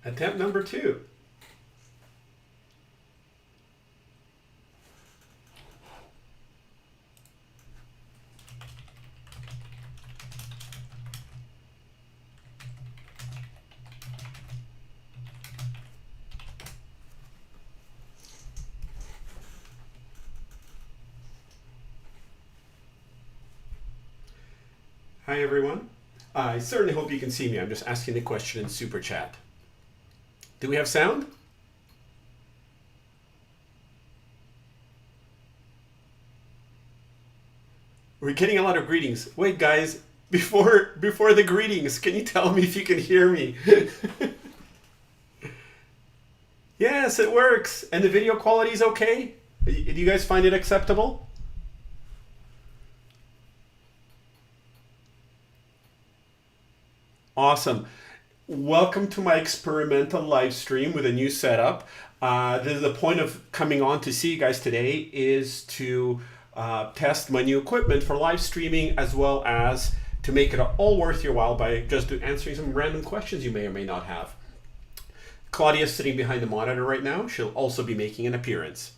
Attempt number 2. Hi everyone. I certainly hope you can see me. I'm just asking the question in Super Chat. Do we have sound? We're getting a lot of greetings. Wait guys, before the greetings, can you tell me if you can hear me? Yes, it works. And the video quality is okay? Do you guys find it acceptable? Awesome. Welcome to my experimental live stream with a new setup. The point of coming on to see you guys today is to test my new equipment for live streaming, as well as to make it all worth your while by just answering some random questions you may or may not have. Claudia's sitting behind the monitor right now. She'll also be making an appearance.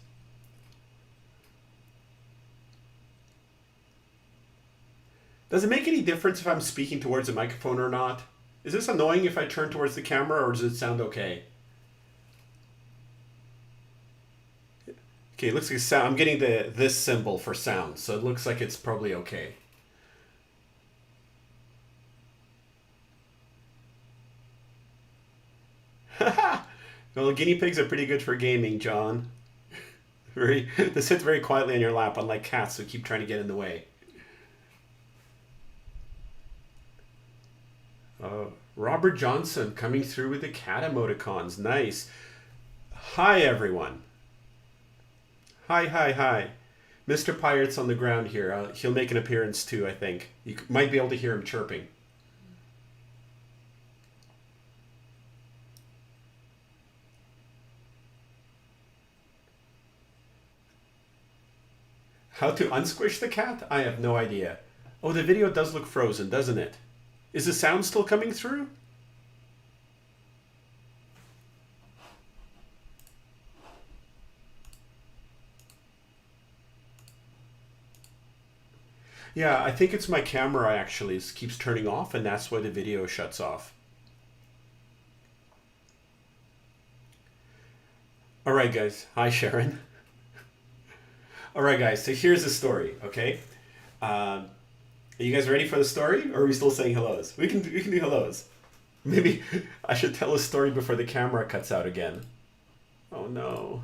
Does it make any difference if I'm speaking towards the microphone or not? Is this annoying if I turn towards the camera, or does it sound okay? Okay, it looks like sound. I'm getting this symbol for sound, so it looks like it's probably okay. Well, guinea pigs are pretty good for gaming, John. They sit very quietly on your lap, unlike cats who keep trying to get in the way. Robert Johnson coming through with the cat emoticons. Nice. Hi, everyone. Hi, hi, hi. Mr. Pirate's on the ground here. He'll make an appearance too, I think. You might be able to hear him chirping. How to unsquish the cat? I have no idea. Oh, the video does look frozen, doesn't it? Is the sound still coming through? Yeah, I think it's my camera actually. It keeps turning off, and that's why the video shuts off. All right, guys. Hi, Sharon. All right, guys. So here's the story, okay? Are you guys ready for the story, or are we still saying hellos? We can do hellos. Maybe I should tell a story before the camera cuts out again. Oh no.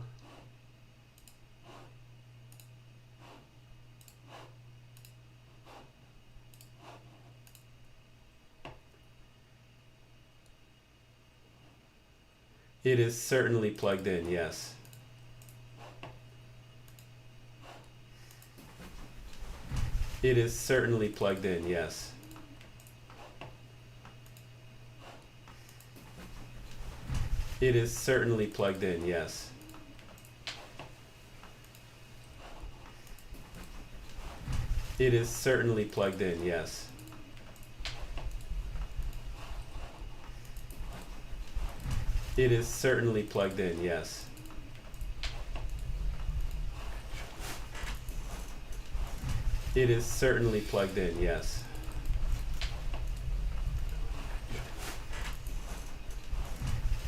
It is certainly plugged in, yes. It is certainly plugged in, yes. It is certainly plugged in, yes. It is certainly plugged in, yes. It is certainly plugged in, yes. It is certainly plugged in, yes.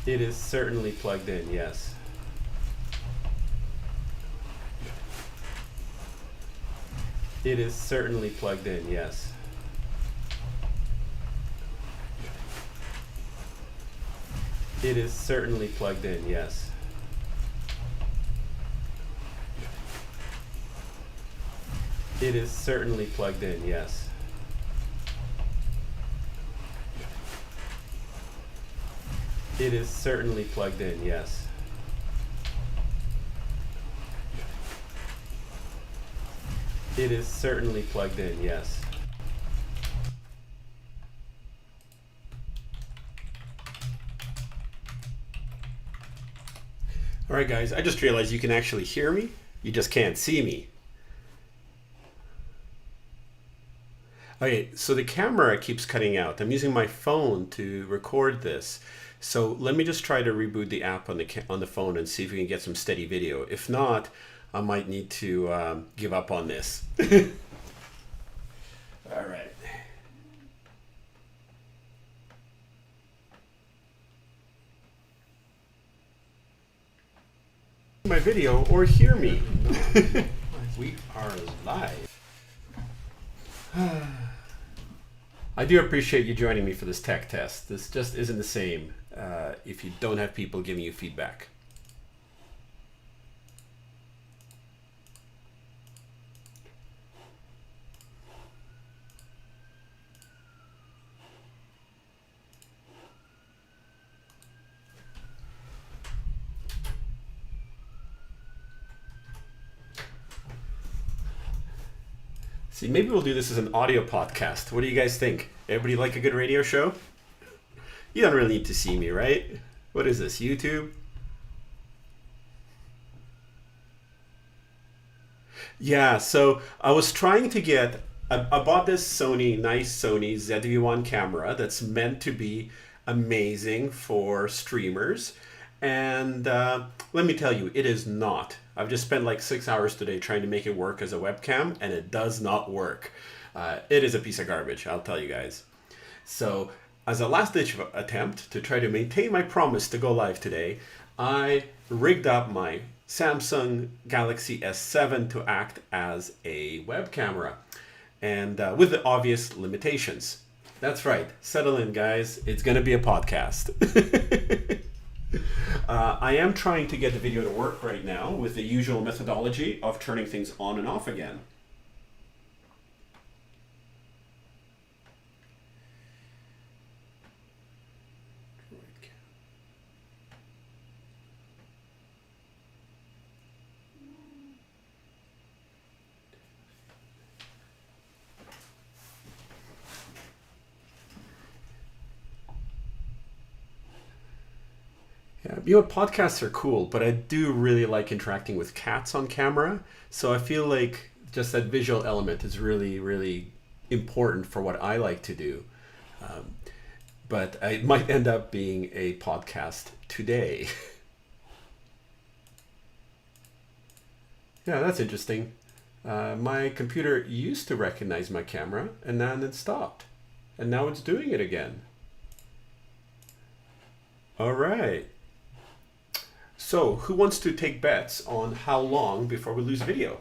It is certainly plugged in, yes. It is certainly plugged in, yes. It is certainly plugged in, yes. It is certainly plugged in, yes. It is certainly plugged in, yes. It is certainly plugged in, yes. All right, guys, I just realized you can actually hear me. You just can't see me. Okay, so the camera keeps cutting out. I'm using my phone to record this. So let me just try to reboot the app on the phone and see if we can get some steady video. If not, I might need to give up on this. All right. My video or hear me. We are live. I do appreciate you joining me for this tech test. This just isn't the same if you don't have people giving you feedback. See, maybe we'll do this as an audio podcast. What do you guys think? Everybody like a good radio show? You don't really need to see me, right? What is this, YouTube? Yeah, so I was trying to get, I bought this nice Sony ZV-1 camera that's meant to be amazing for streamers. And let me tell you, it is not. I've just spent like 6 hours today trying to make it work as a webcam, and it does not work. It is a piece of garbage, I'll tell you guys. So as a last-ditch attempt to try to maintain my promise to go live today, I rigged up my Samsung Galaxy S7 to act as a web camera, and with the obvious limitations. That's right, settle in guys, it's gonna be a podcast. I am trying to get the video to work right now with the usual methodology of turning things on and off again. Yeah, you know, podcasts are cool, but I do really like interacting with cats on camera. So I feel like just that visual element is really, really important for what I like to do. But it might end up being a podcast today. Yeah, that's interesting. My computer used to recognize my camera and then it stopped. And now it's doing it again. All right. So, who wants to take bets on how long before we lose video?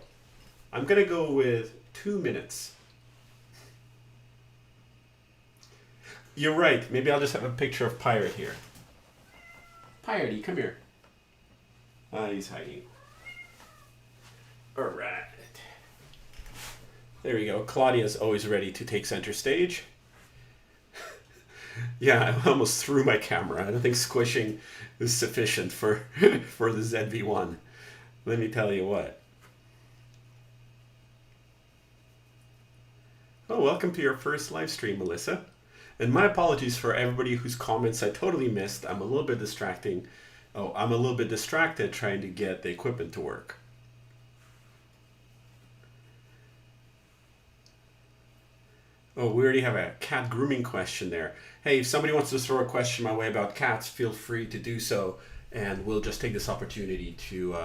I'm going to go with 2 minutes. You're right. Maybe I'll just have a picture of Pirate here. Piratey, come here. He's hiding. All right. There we go. Claudia's always ready to take center stage. Yeah, I almost threw my camera. I don't think squishing is sufficient for the ZV-1. Let me tell you what. Oh, welcome to your first live stream, Melissa. And my apologies for everybody whose comments I totally missed. I'm a little bit distracting. Oh, I'm a little bit distracted trying to get the equipment to work. Oh, we already have a cat grooming question there. Hey, if somebody wants to throw a question my way about cats, feel free to do so, and we'll just take this opportunity to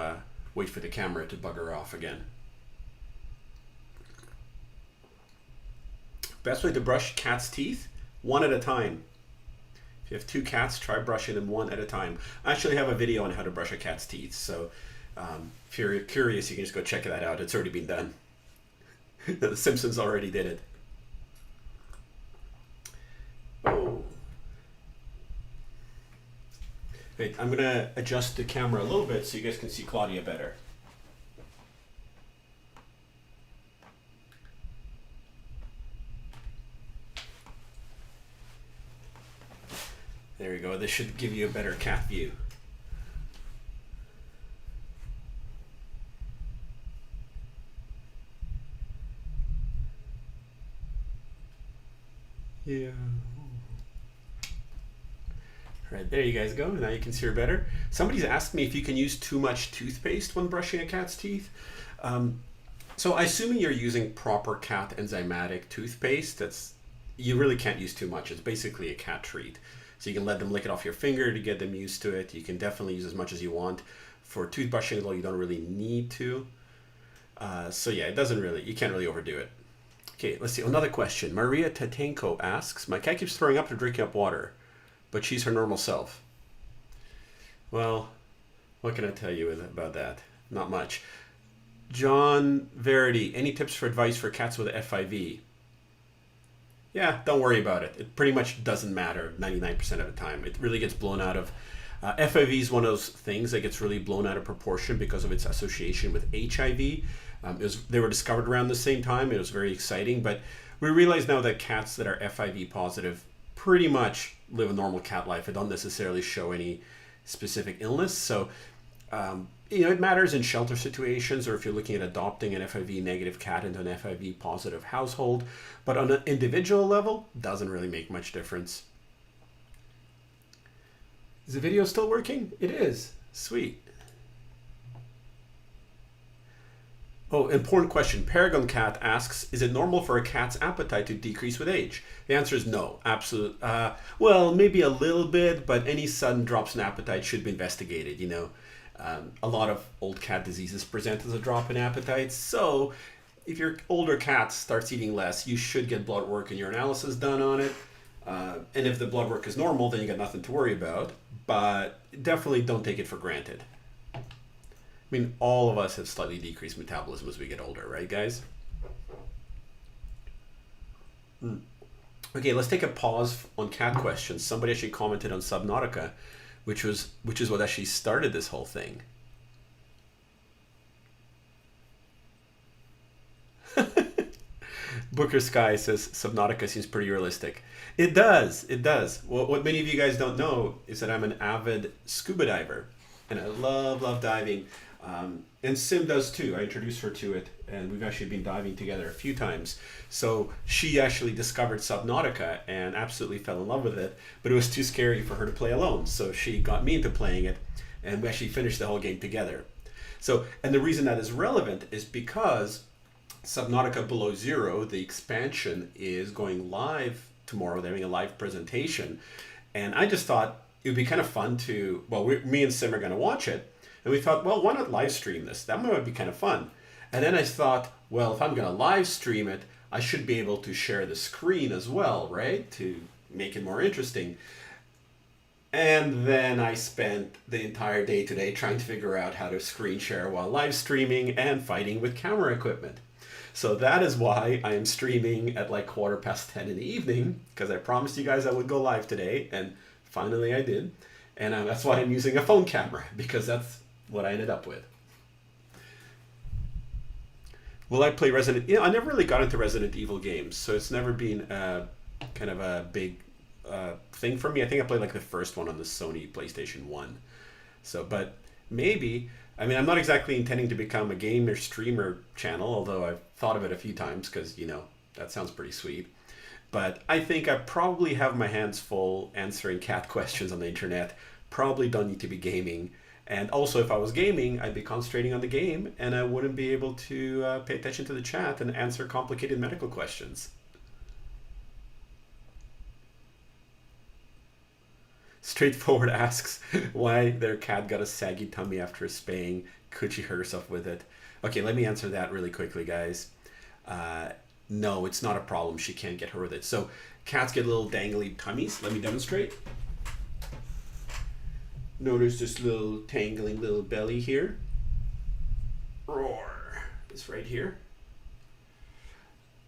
wait for the camera to bugger off again. Best way to brush cats' teeth? One at a time. If you have 2 cats, try brushing them one at a time. I actually have a video on how to brush a cat's teeth, so if you're curious, you can just go check that out. It's already been done. The Simpsons already did it. Oh. Wait, I'm gonna adjust the camera a little bit so you guys can see Claudia better. There we go. This should give you a better cat view. Yeah. Right, there you guys go. Now you can see her better. Somebody's asked me if you can use too much toothpaste when brushing a cat's teeth. So assuming you're using proper cat enzymatic toothpaste, you really can't use too much. It's basically a cat treat. So you can let them lick it off your finger to get them used to it. You can definitely use as much as you want. For toothbrushing, though, you don't really need to. So yeah, you can't really overdo it. Okay, let's see. Another question. Maria Tatenko asks, my cat keeps throwing up after drinking up water, but she's her normal self. Well, what can I tell you about that? Not much. John Verity, any tips for advice for cats with FIV? Yeah, don't worry about it. It pretty much doesn't matter 99% of the time. It really gets blown out of... FIV is one of those things that gets really blown out of proportion because of its association with HIV. They were discovered around the same time. It was very exciting, but we realize now that cats that are FIV positive pretty much live a normal cat life. It don't necessarily show any specific illness. So, it matters in shelter situations, or if you're looking at adopting an FIV negative cat into an FIV positive household. But on an individual level, doesn't really make much difference. Is the video still working? It is. Sweet. Oh, important question. Paragon Cat asks, is it normal for a cat's appetite to decrease with age? The answer is no. Absolute. Well, maybe a little bit, but any sudden drops in appetite should be investigated. A lot of old cat diseases present as a drop in appetite. So if your older cat starts eating less, you should get blood work and urinalysis done on it. And if the blood work is normal, then you got nothing to worry about. But definitely don't take it for granted. I mean, all of us have slightly decreased metabolism as we get older, right, guys? Okay, let's take a pause on cat questions. Somebody actually commented on Subnautica, which is what actually started this whole thing. Booker Sky says Subnautica seems pretty realistic. It does. Well, what many of you guys don't know is that I'm an avid scuba diver, and I love diving. And Sim does too. I introduced her to it, and we've actually been diving together a few times. So she actually discovered Subnautica and absolutely fell in love with it, but it was too scary for her to play alone. So she got me into playing it, and we actually finished the whole game together. So, and the reason that is relevant is because Subnautica Below Zero, the expansion, is going live tomorrow. They're having a live presentation, and I just thought it would be kind of fun to, me and Sim are going to watch it. And we thought, well, why not live stream this? That might be kind of fun. And then I thought, well, if I'm going to live stream it, I should be able to share the screen as well, right? To make it more interesting. And then I spent the entire day today trying to figure out how to screen share while live streaming and fighting with camera equipment. So that is why I am streaming at like 10:15 in the evening, because I promised you guys I would go live today, and finally I did. And that's why I'm using a phone camera, because that's what I ended up with. Will I play Resident? I never really got into Resident Evil games, so it's never been kind of a big thing for me. I think I played like the first one on the Sony PlayStation 1. So, but maybe. I mean, I'm not exactly intending to become a gamer streamer channel, although I've thought of it a few times because, that sounds pretty sweet. But I think I probably have my hands full answering cat questions on the internet. Probably don't need to be gaming. And also, if I was gaming, I'd be concentrating on the game, and I wouldn't be able to pay attention to the chat and answer complicated medical questions. Straightforward asks why their cat got a saggy tummy after spaying. Could she hurt herself with it? Okay, let me answer that really quickly, guys. No, it's not a problem. She can't get hurt with it. So cats get little dangly tummies. Let me demonstrate. Notice this little tangling little belly here. Roar. It's right here.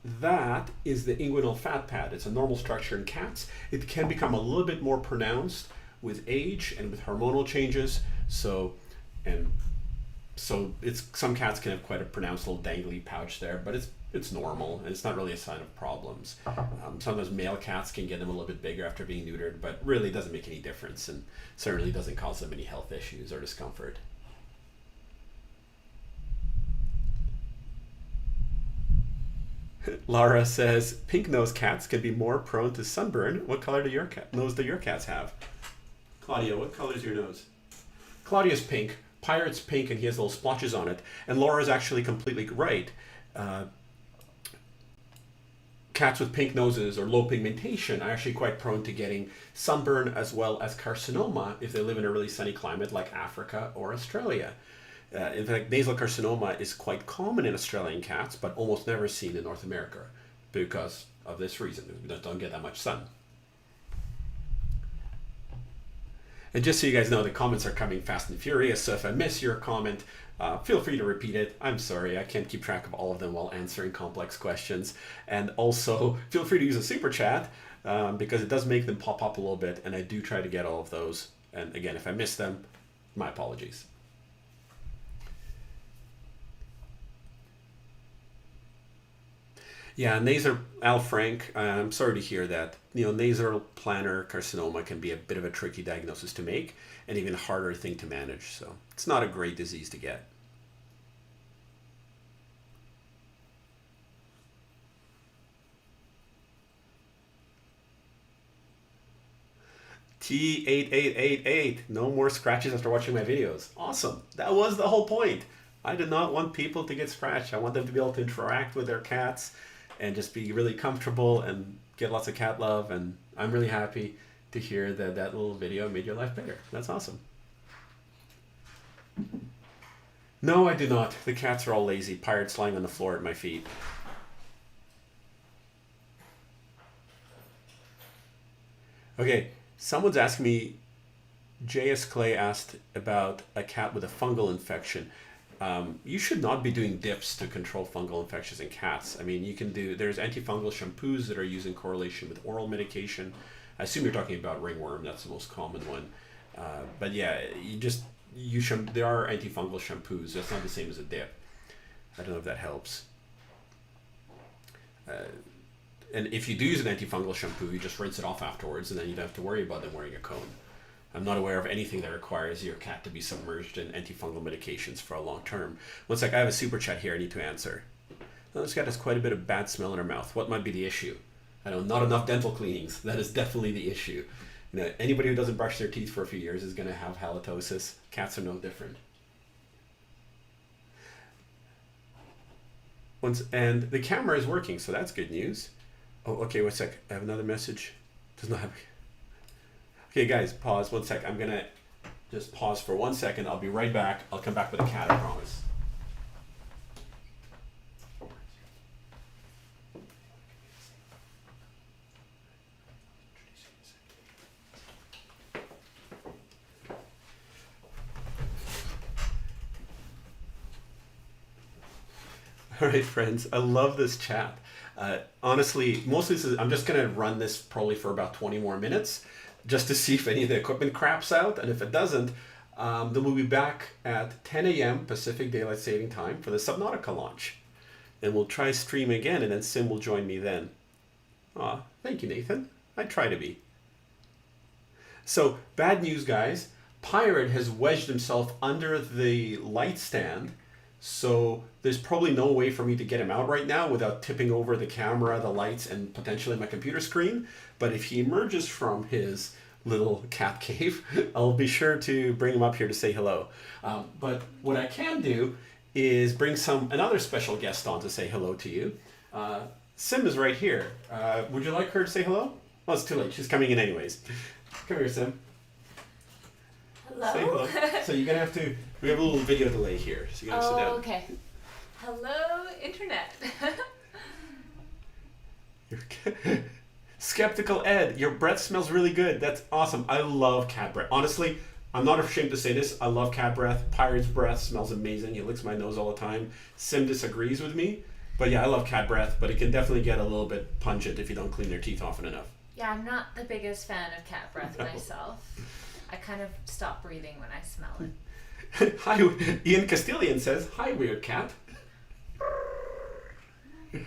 That is the inguinal fat pad. It's a normal structure in cats. It can become a little bit more pronounced with age and with hormonal changes. So some cats can have quite a pronounced little dangly pouch there, but it's normal and it's not really a sign of problems. Sometimes male cats can get them a little bit bigger after being neutered, but really it doesn't make any difference and certainly doesn't cause them any health issues or discomfort. Laura says, pink nose cats can be more prone to sunburn. What color do your nose do your cats have? Claudia, what color is your nose? Claudia's pink. Pirate's pink, and he has little splotches on it. And Laura's actually completely right. cats with pink noses or low pigmentation are actually quite prone to getting sunburn as well as carcinoma if they live in a really sunny climate like Africa or Australia. In fact, nasal carcinoma is quite common in Australian cats, but almost never seen in North America because of this reason. We don't get that much sun. And just so you guys know, the comments are coming fast and furious, so if I miss your comment, feel free to repeat it. I'm sorry, I can't keep track of all of them while answering complex questions. And also, feel free to use a super chat because it does make them pop up a little bit, and I do try to get all of those. And again, if I miss them, my apologies. Yeah, nasal Al Frank, I'm sorry to hear that. Nasal plantar carcinoma can be a bit of a tricky diagnosis to make and even harder thing to manage. So it's not a great disease to get. T8888, no more scratches after watching my videos. Awesome. That was the whole point. I did not want people to get scratched. I want them to be able to interact with their cats and just be really comfortable and get lots of cat love. And I'm really happy to hear that that little video made your life better. That's awesome. No, I do not. The cats are all lazy. Pirates lying on the floor at my feet. Okay, someone's asking me, J.S. Clay asked about a cat with a fungal infection. You should not be doing dips to control fungal infections in cats. I mean, there's antifungal shampoos that are used in correlation with oral medication. I assume you're talking about ringworm, that's the most common one. But yeah, there are antifungal shampoos. That's not the same as a dip. I don't know if that helps. And if you do use an antifungal shampoo, you just rinse it off afterwards, and then you don't have to worry about them wearing a cone. I'm not aware of anything that requires your cat to be submerged in antifungal medications for a long term. One sec, I have a super chat here I need to answer. Now, this cat has quite a bit of bad smell in her mouth. What might be the issue? I know, not enough dental cleanings. That is definitely the issue. Anybody who doesn't brush their teeth for a few years is going to have halitosis. Cats are no different. And the camera is working, so that's good news. Oh, okay, one sec. I have another message. Does not have... Okay, guys, pause 1 sec. I'm gonna just pause for 1 second. I'll be right back. I'll come back with a cat, I promise. All right, friends, I love this chat. Honestly, mostly I'm just gonna run this probably for about 20 more minutes, just to see if any of the equipment craps out, and if it doesn't, then we'll be back at 10 a.m. Pacific Daylight Saving Time for the Subnautica launch. And we'll try stream again, and then Sim will join me then. Aw, thank you, Nathan. I try to be. So, bad news, guys. Pirate has wedged himself under the light stand, so there's probably no way for me to get him out right now without tipping over the camera, the lights, and potentially my computer screen. But if he emerges from his little cat cave, I'll be sure to bring him up here to say hello. But what I can do is bring another special guest on to say hello to you. Sim is right here. Would you like her to say hello? Well, it's too late. She's coming in anyways. Come here, Sim. Hello? Say hello. So you're going to have to... We have a little video delay here, so you're going to sit down. Okay. Hello, Internet. Skeptical Ed, your breath smells really good. That's awesome. I love cat breath. Honestly, I'm not ashamed to say this. I love cat breath. Pirate's breath smells amazing. He licks my nose all the time. Sim disagrees with me. But yeah, I love cat breath, but it can definitely get a little bit pungent if you don't clean your teeth often enough. Yeah, I'm not the biggest fan of cat breath myself. I kind of stop breathing when I smell it. Hi, Ian Castilian says, "Hi, weird cat." I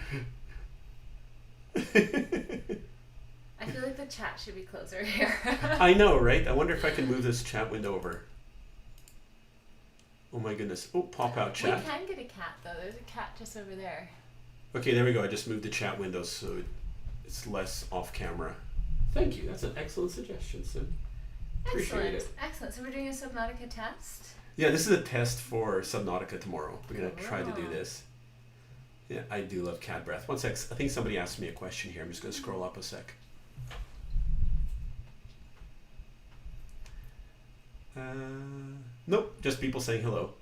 feel like the chat should be closer here. I know, right? I wonder if I can move this chat window over. Oh my goodness. Oh, pop out chat. We can get a cat though. There's a cat just over there. Okay, there we go. I just moved the chat window so it's less off camera. Thank you. That's an excellent suggestion, Sim. Appreciate it. Excellent. So we're doing a Subnautica test? Yeah, this is a test for Subnautica tomorrow. We're going to try to do this. Yeah, I do love cat breath. One sec. I think somebody asked me a question here. I'm just going to scroll up a sec. Nope, just people saying hello.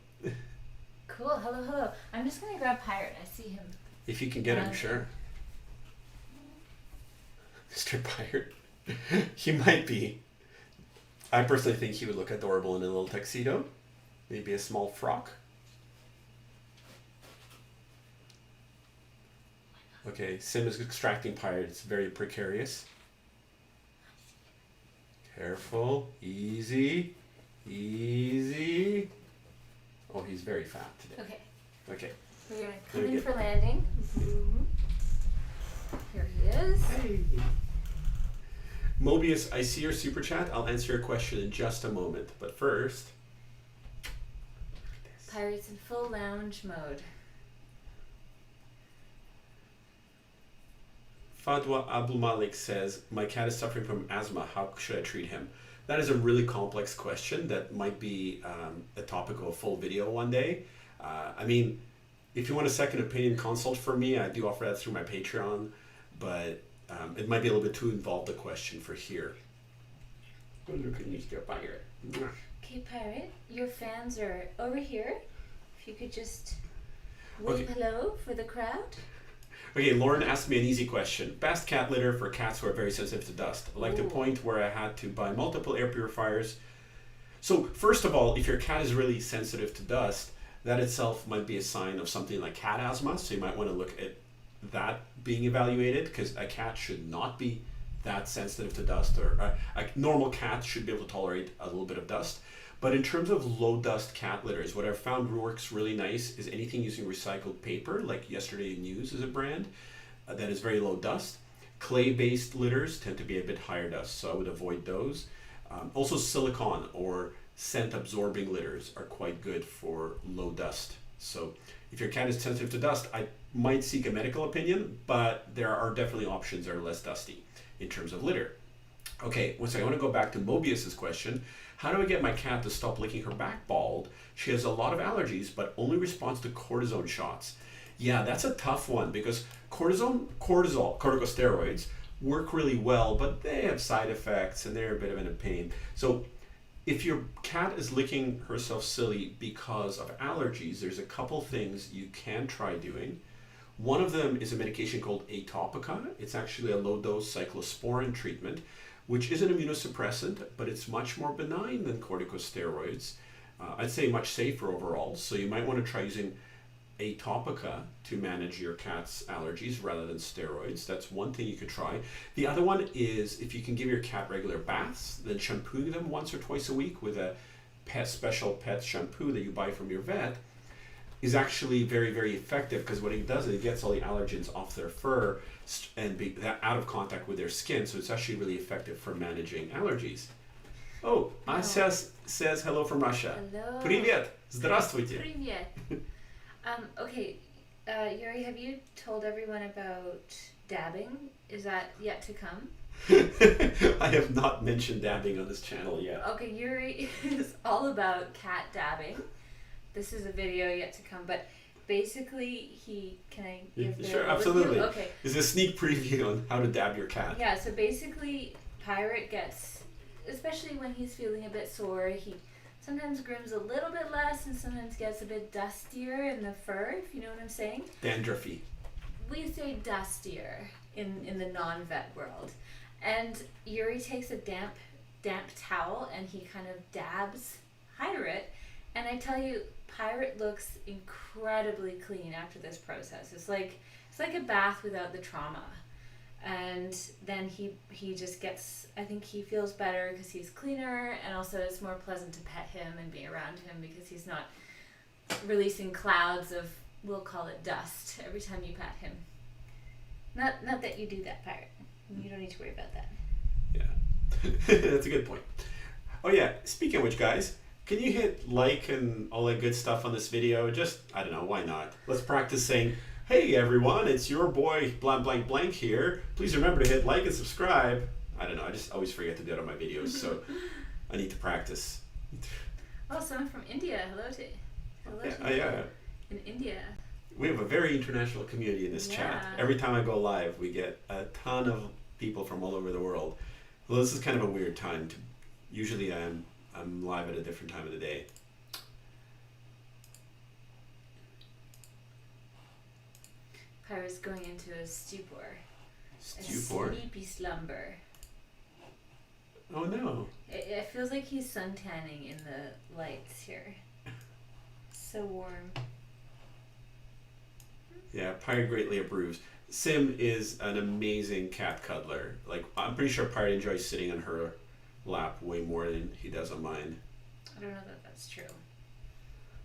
Cool. Hello, hello. I'm just gonna grab Pirate. I see him. If you can get him, sure. Mr. Pirate. He might be. I personally think he would look adorable in a little tuxedo. Maybe a small frock. Okay, Sim is extracting Pirate. It's very precarious. Careful. Easy. Easy. Oh, he's very fat today. Okay. Okay. We're gonna come in for landing. Here he is. Hey. Mobius, I see your super chat. I'll answer your question in just a moment. But first, Pirate's in full lounge mode. Fadwa Abdul Malik says, my cat is suffering from asthma. How should I treat him? That is a really complex question that might be a topic of a full video one day. I mean, if you want a second opinion consult for me, I do offer that through my Patreon, but it might be a little bit too involved a question for here. Look at you, Pirate. Okay, Pirate, your fans are over here. If you could just wave hello for the crowd. Okay, Lauren asked me an easy question. Best cat litter for cats who are very sensitive to dust. Like the point where I had to buy multiple air purifiers. So first of all, if your cat is really sensitive to dust, that itself might be a sign of something like cat asthma. So you might want to look at that being evaluated, because a cat should not be that sensitive to dust, or a normal cat should be able to tolerate a little bit of dust. But in terms of low dust cat litters, what I've found works really nice is anything using recycled paper, like Yesterday News is a brand that is very low dust. Clay-based litters tend to be a bit higher dust, so I would avoid those. Also silicone or scent-absorbing litters are quite good for low dust. So if your cat is sensitive to dust, I might seek a medical opinion, but there are definitely options that are less dusty in terms of litter. Okay, one second, I want to go back to Mobius's question. How do I get my cat to stop licking her back bald? She has a lot of allergies, but only responds to cortisone shots. Yeah, that's a tough one, because corticosteroids work really well, but they have side effects and they're a bit of a pain. So if your cat is licking herself silly because of allergies, there's a couple things you can try doing. One of them is a medication called Atopica. It's actually a low-dose cyclosporin treatment, which is an immunosuppressant, but it's much more benign than corticosteroids. I'd say much safer overall. So you might want to try using Atopica to manage your cat's allergies rather than steroids. That's one thing you could try. The other one is if you can give your cat regular baths, then shampooing them once or twice a week with a special pet shampoo that you buy from your vet is actually very, very effective, because what it does is it gets all the allergens off their fur and be out of contact with their skin, so it's actually really effective for managing allergies. Oh, Asya says hello from Russia. Hello. Привет. Здравствуйте. Привет. Okay, Yuri, have you told everyone about dabbing? Is that yet to come? I have not mentioned dabbing on this channel yet. Okay, Yuri is all about cat dabbing. This is a video yet to come, but basically can I give the Sure, overview? absolutely. Okay. This is a sneak preview on how to dab your cat. Yeah, so basically Pirate gets, especially when he's feeling a bit sore, he sometimes grooms a little bit less and sometimes gets a bit dustier in the fur, if you know what I'm saying. Dandruffy. We say dustier in the non-vet world. And Yuri takes a damp towel and he kind of dabs Pirate. And I tell you, Pirate looks incredibly clean after this process. It's like a bath without the trauma. And then he just gets, I think he feels better because he's cleaner, and also it's more pleasant to pet him and be around him because he's not releasing clouds of, we'll call it dust, every time you pet him. Not that you do that, Pirate. You don't need to worry about that. Yeah, that's a good point. Oh yeah, speaking of which, guys, can you hit like and all that good stuff on this video? Just, I don't know, why not? Let's practice saying, hey everyone, it's your boy blank blank blank here. Please remember to hit like and subscribe. I don't know, I just always forget to do it on my videos, so I need to practice. Oh, someone from India. Hello to Yeah. in India. We have a very international community in this chat. Yeah. Every time I go live, we get a ton of people from all over the world. Well, this is kind of a weird time. Usually I'm live at a different time of the day. Pyro's going into a stupor. Stupor? A sleepy slumber. Oh no. It feels like he's suntanning in the lights here. So warm. Yeah, Pyre greatly approves. Sim is an amazing cat cuddler. Like, I'm pretty sure Pyre enjoys sitting on her lap way more than he does on mine. I don't know that that's true.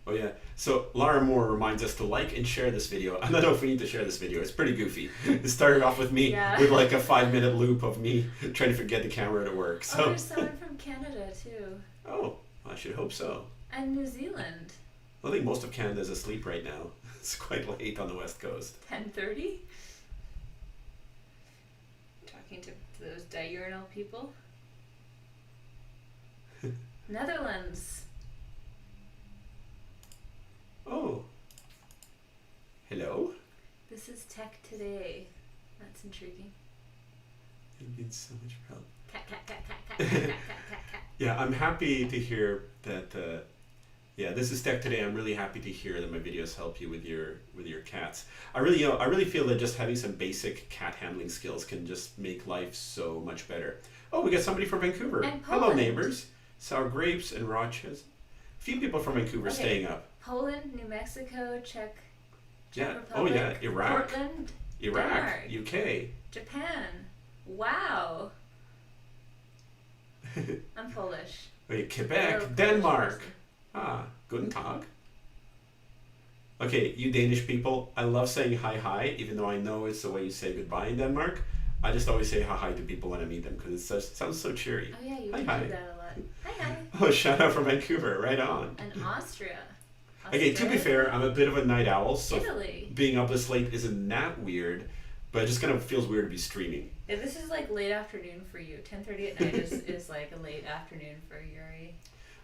Oh yeah. So Lara Moore reminds us to like and share this video. I don't know if we need to share this video. It's pretty goofy. It started off with me with like a 5-minute loop of me trying to get the camera to work. So. Oh, there's someone from Canada too. Oh, I should hope so. And New Zealand. I think most of Canada is asleep right now. It's quite late on the west coast. 10:30. Talking to those diurnal people. Netherlands. Oh. Hello? This is Tech Today. That's intriguing. It means so much help. Cat, cat, cat, cat, cat, cat, cat, cat, cat, cat. Yeah, I'm happy to hear that. Yeah, this is Tech Today. I'm really happy to hear that my videos help you with your cats. I really feel that just having some basic cat handling skills can just make life so much better. Oh, we got somebody from Vancouver. And Hello, Poland. neighbors. Sour grapes and Rochester. A few people from Vancouver Okay. staying up. Poland, New Mexico, Czech Yeah. Republic, Oh yeah, Iraq, Portland, Iraq, Denmark. UK. Japan. Wow. I'm Polish. Wait, Hello, Quebec, Polish Denmark. person. Ah, guten Tag. Okay, you Danish people, I love saying hi, even though I know it's the way you say goodbye in Denmark. I just always say hi to people when I meet them because it sounds so cheery. Oh yeah, you Hi, do hi. that a lot. Hi, hi. Oh, shout out from Vancouver, right on. And Austria. Okay, to be fair, I'm a bit of a night owl, so Italy. being up this late isn't that weird, but it just kind of feels weird to be streaming. Yeah, this is like late afternoon for you. 10:30 at night is like a late afternoon for Yuri.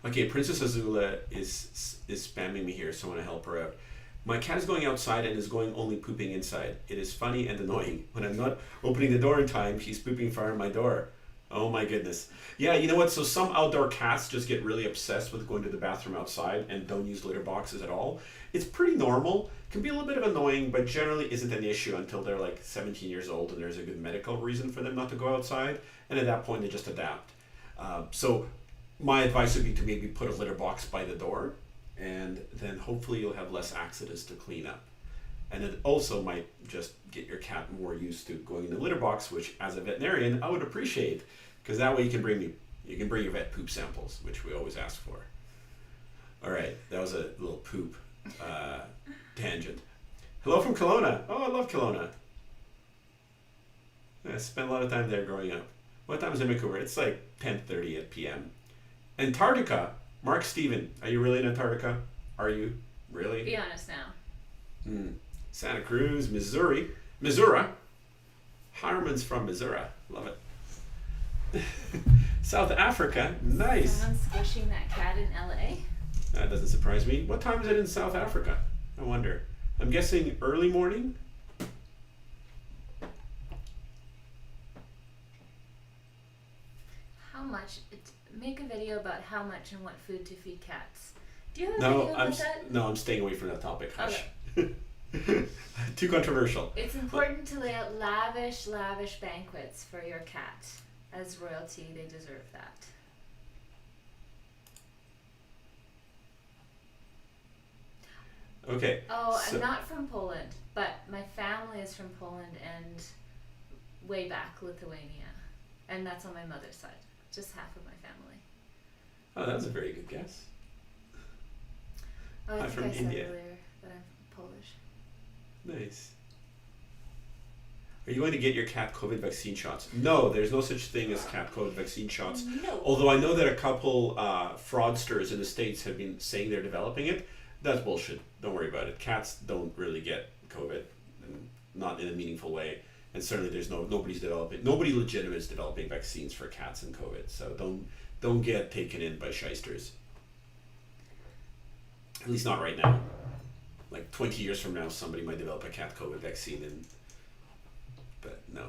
Okay, Princess Azula is spamming me here, so I want to help her out. My cat is going outside and is going only pooping inside. It is funny and annoying. When I'm not opening the door in time, she's pooping far in my door. Oh my goodness. Yeah, you know what? So some outdoor cats just get really obsessed with going to the bathroom outside and don't use litter boxes at all. It's pretty normal. Can be a little bit of annoying, but generally isn't an issue until they're like 17 years old and there's a good medical reason for them not to go outside. And at that point, they just adapt. So my advice would be to maybe put a litter box by the door, and then hopefully you'll have less accidents to clean up. And it also might just get your cat more used to going in the litter box, which as a veterinarian I would appreciate, because that way you can bring your vet poop samples, which we always ask for. All right, that was a little poop tangent. Hello from Kelowna. Oh, I love Kelowna. I spent a lot of time there growing up. What time is it in Vancouver? It's like 10:30 p.m. Antarctica. Mark Steven, are you really in Antarctica? Are you? Really? Be honest now. Santa Cruz, Missouri. Harmon's from Missouri. Love it. South Africa. Nice. Someone's squishing that cat in LA. That doesn't surprise me. What time is it in South Africa? I wonder. I'm guessing early morning? How much? Make a video about how much and what food to feed cats. Do you have a video about that? No, I'm staying away from that topic. Hush. Okay. Too controversial. It's important to lay out lavish banquets for your cat. As royalty, they deserve that. Okay. Oh, so- I'm not from Poland, but my family is from Poland and way back Lithuania. And that's on my mother's side. Just half of my family. Oh, that was a very good guess. Oh, I I'm think from I said India. earlier that I'm Polish. Nice. Are you going to get your cat COVID vaccine shots? No, there's no such thing as cat COVID vaccine shots. No. Although I know that a couple fraudsters in the States have been saying they're developing it. That's bullshit. Don't worry about it. Cats don't really get COVID, and not in a meaningful way. And certainly there's nobody legitimate is developing vaccines for cats and COVID. So don't get taken in by shysters. At least not right now. like 20 years from now, somebody might develop a cat COVID vaccine, but no.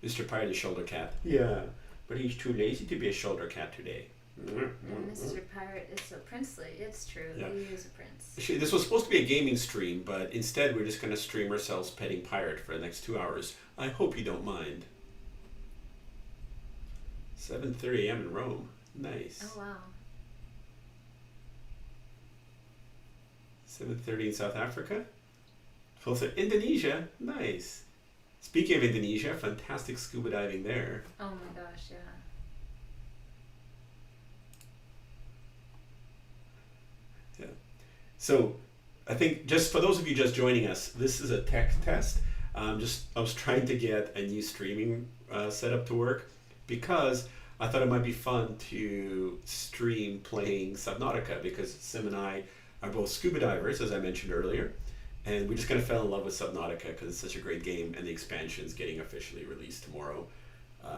Mr. Pirate is shoulder cat. Yeah, but he's too lazy to be a shoulder cat today. And Mr. Pirate is so princely. It's true. Yeah. He is a prince. Actually, this was supposed to be a gaming stream, but instead we're just going to stream ourselves petting Pirate for the next 2 hours. I hope you don't mind. 7:30 a.m. in Rome. Nice. Oh, wow. 7:30 in South Africa. 12:30 Indonesia. Nice. Speaking of Indonesia, fantastic scuba diving there. Oh my gosh, yeah. Yeah. So, I think just for those of you just joining us, this is a tech test. I was trying to get a new streaming setup to work because I thought it might be fun to stream playing Subnautica because Sim and I are both scuba divers, as I mentioned earlier, and we just kind of fell in love with Subnautica because it's such a great game, and the expansion is getting officially released tomorrow.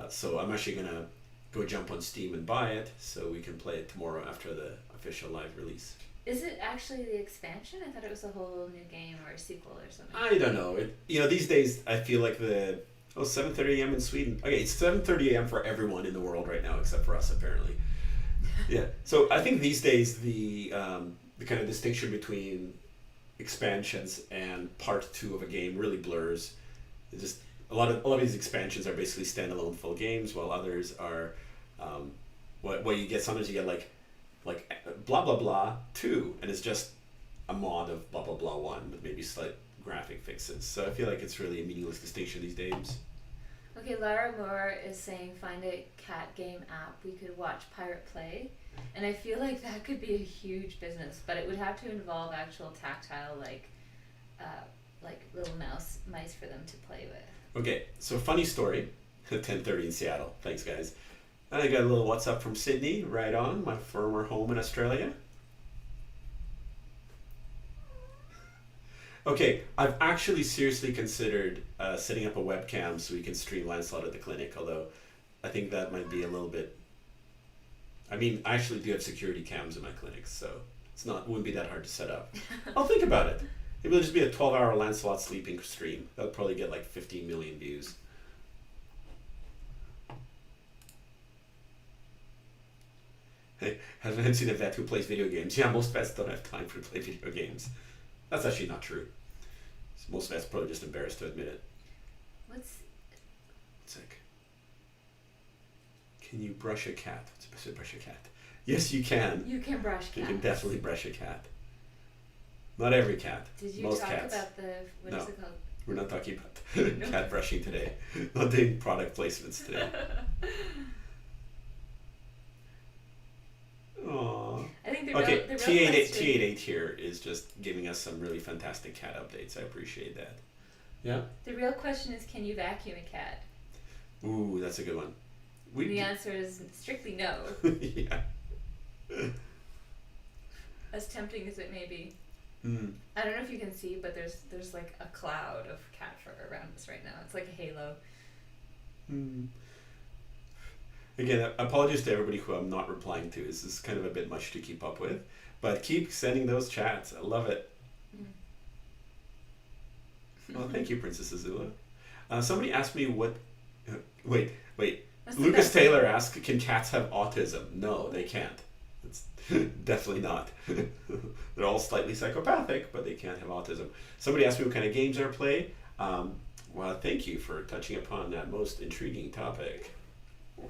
So I'm actually going to go jump on Steam and buy it so we can play it tomorrow after the official live release. Is it actually the expansion? I thought it was a whole new game or a sequel or something. I don't know. These days I feel like 7:30 a.m. in Sweden. Okay, it's 7:30 a.m. for everyone in the world right now except for us apparently. Yeah. So I think these days the kind of distinction between expansions and part 2 of a game really blurs. It's just a lot of these expansions are basically standalone full games, while others are what you get. Sometimes you get like blah blah blah 2, and it's just a mod of blah blah blah 1 with maybe slight graphic fixes. So I feel like it's really a meaningless distinction these days. Okay, Lara Moore is saying find a cat game app we could watch Pirate play. And I feel like that could be a huge business, but it would have to involve actual tactile, like little mice for them to play with. Okay, so funny story. 10:30 in Seattle. Thanks, guys. I got a little WhatsApp from Sydney. Right on, my former home in Australia. Okay, I've actually seriously considered setting up a webcam so we can stream Lancelot at the clinic. Although, I think that might be a little bit. I mean, I actually do have security cams in my clinics, so wouldn't be that hard to set up. I'll think about it. Maybe it'll just be a 12-hour Lancelot sleeping stream. That'll probably get like 15 million views. Hey, haven't seen a vet who plays video games. Yeah, most vets don't have time to play video games. That's actually not true. Most vets are probably just embarrassed to admit it. What's like, can you brush a cat? What's the best way to brush a cat? Yes, you can. You can brush cats. You can definitely brush a cat. Not every cat. Did you most talk cats. about what No. is it called? We're not talking about cat brushing today. Not doing product placements today. Aww. I think the Okay, real T88 question... T88 here is just giving us some really fantastic cat updates. I appreciate that. Yeah. The real question is, can you vacuum a cat? Ooh, that's a good one. The answer is strictly no. Yeah. As tempting as it may be. Mm. I don't know if you can see, but there's like a cloud of cat fur around us right now. It's like a halo. Mm. Again, apologies to everybody who I'm not replying to. This is kind of a bit much to keep up with. But keep sending those chats. I love it. Well, thank you, Princess Azula. Somebody asked me what... wait. Lucas Taylor asked, can cats have autism? No, they can't. It's definitely not. They're all slightly psychopathic, but they can't have autism. Somebody asked me what kind of games I play. Well, thank you for touching upon that most intriguing topic.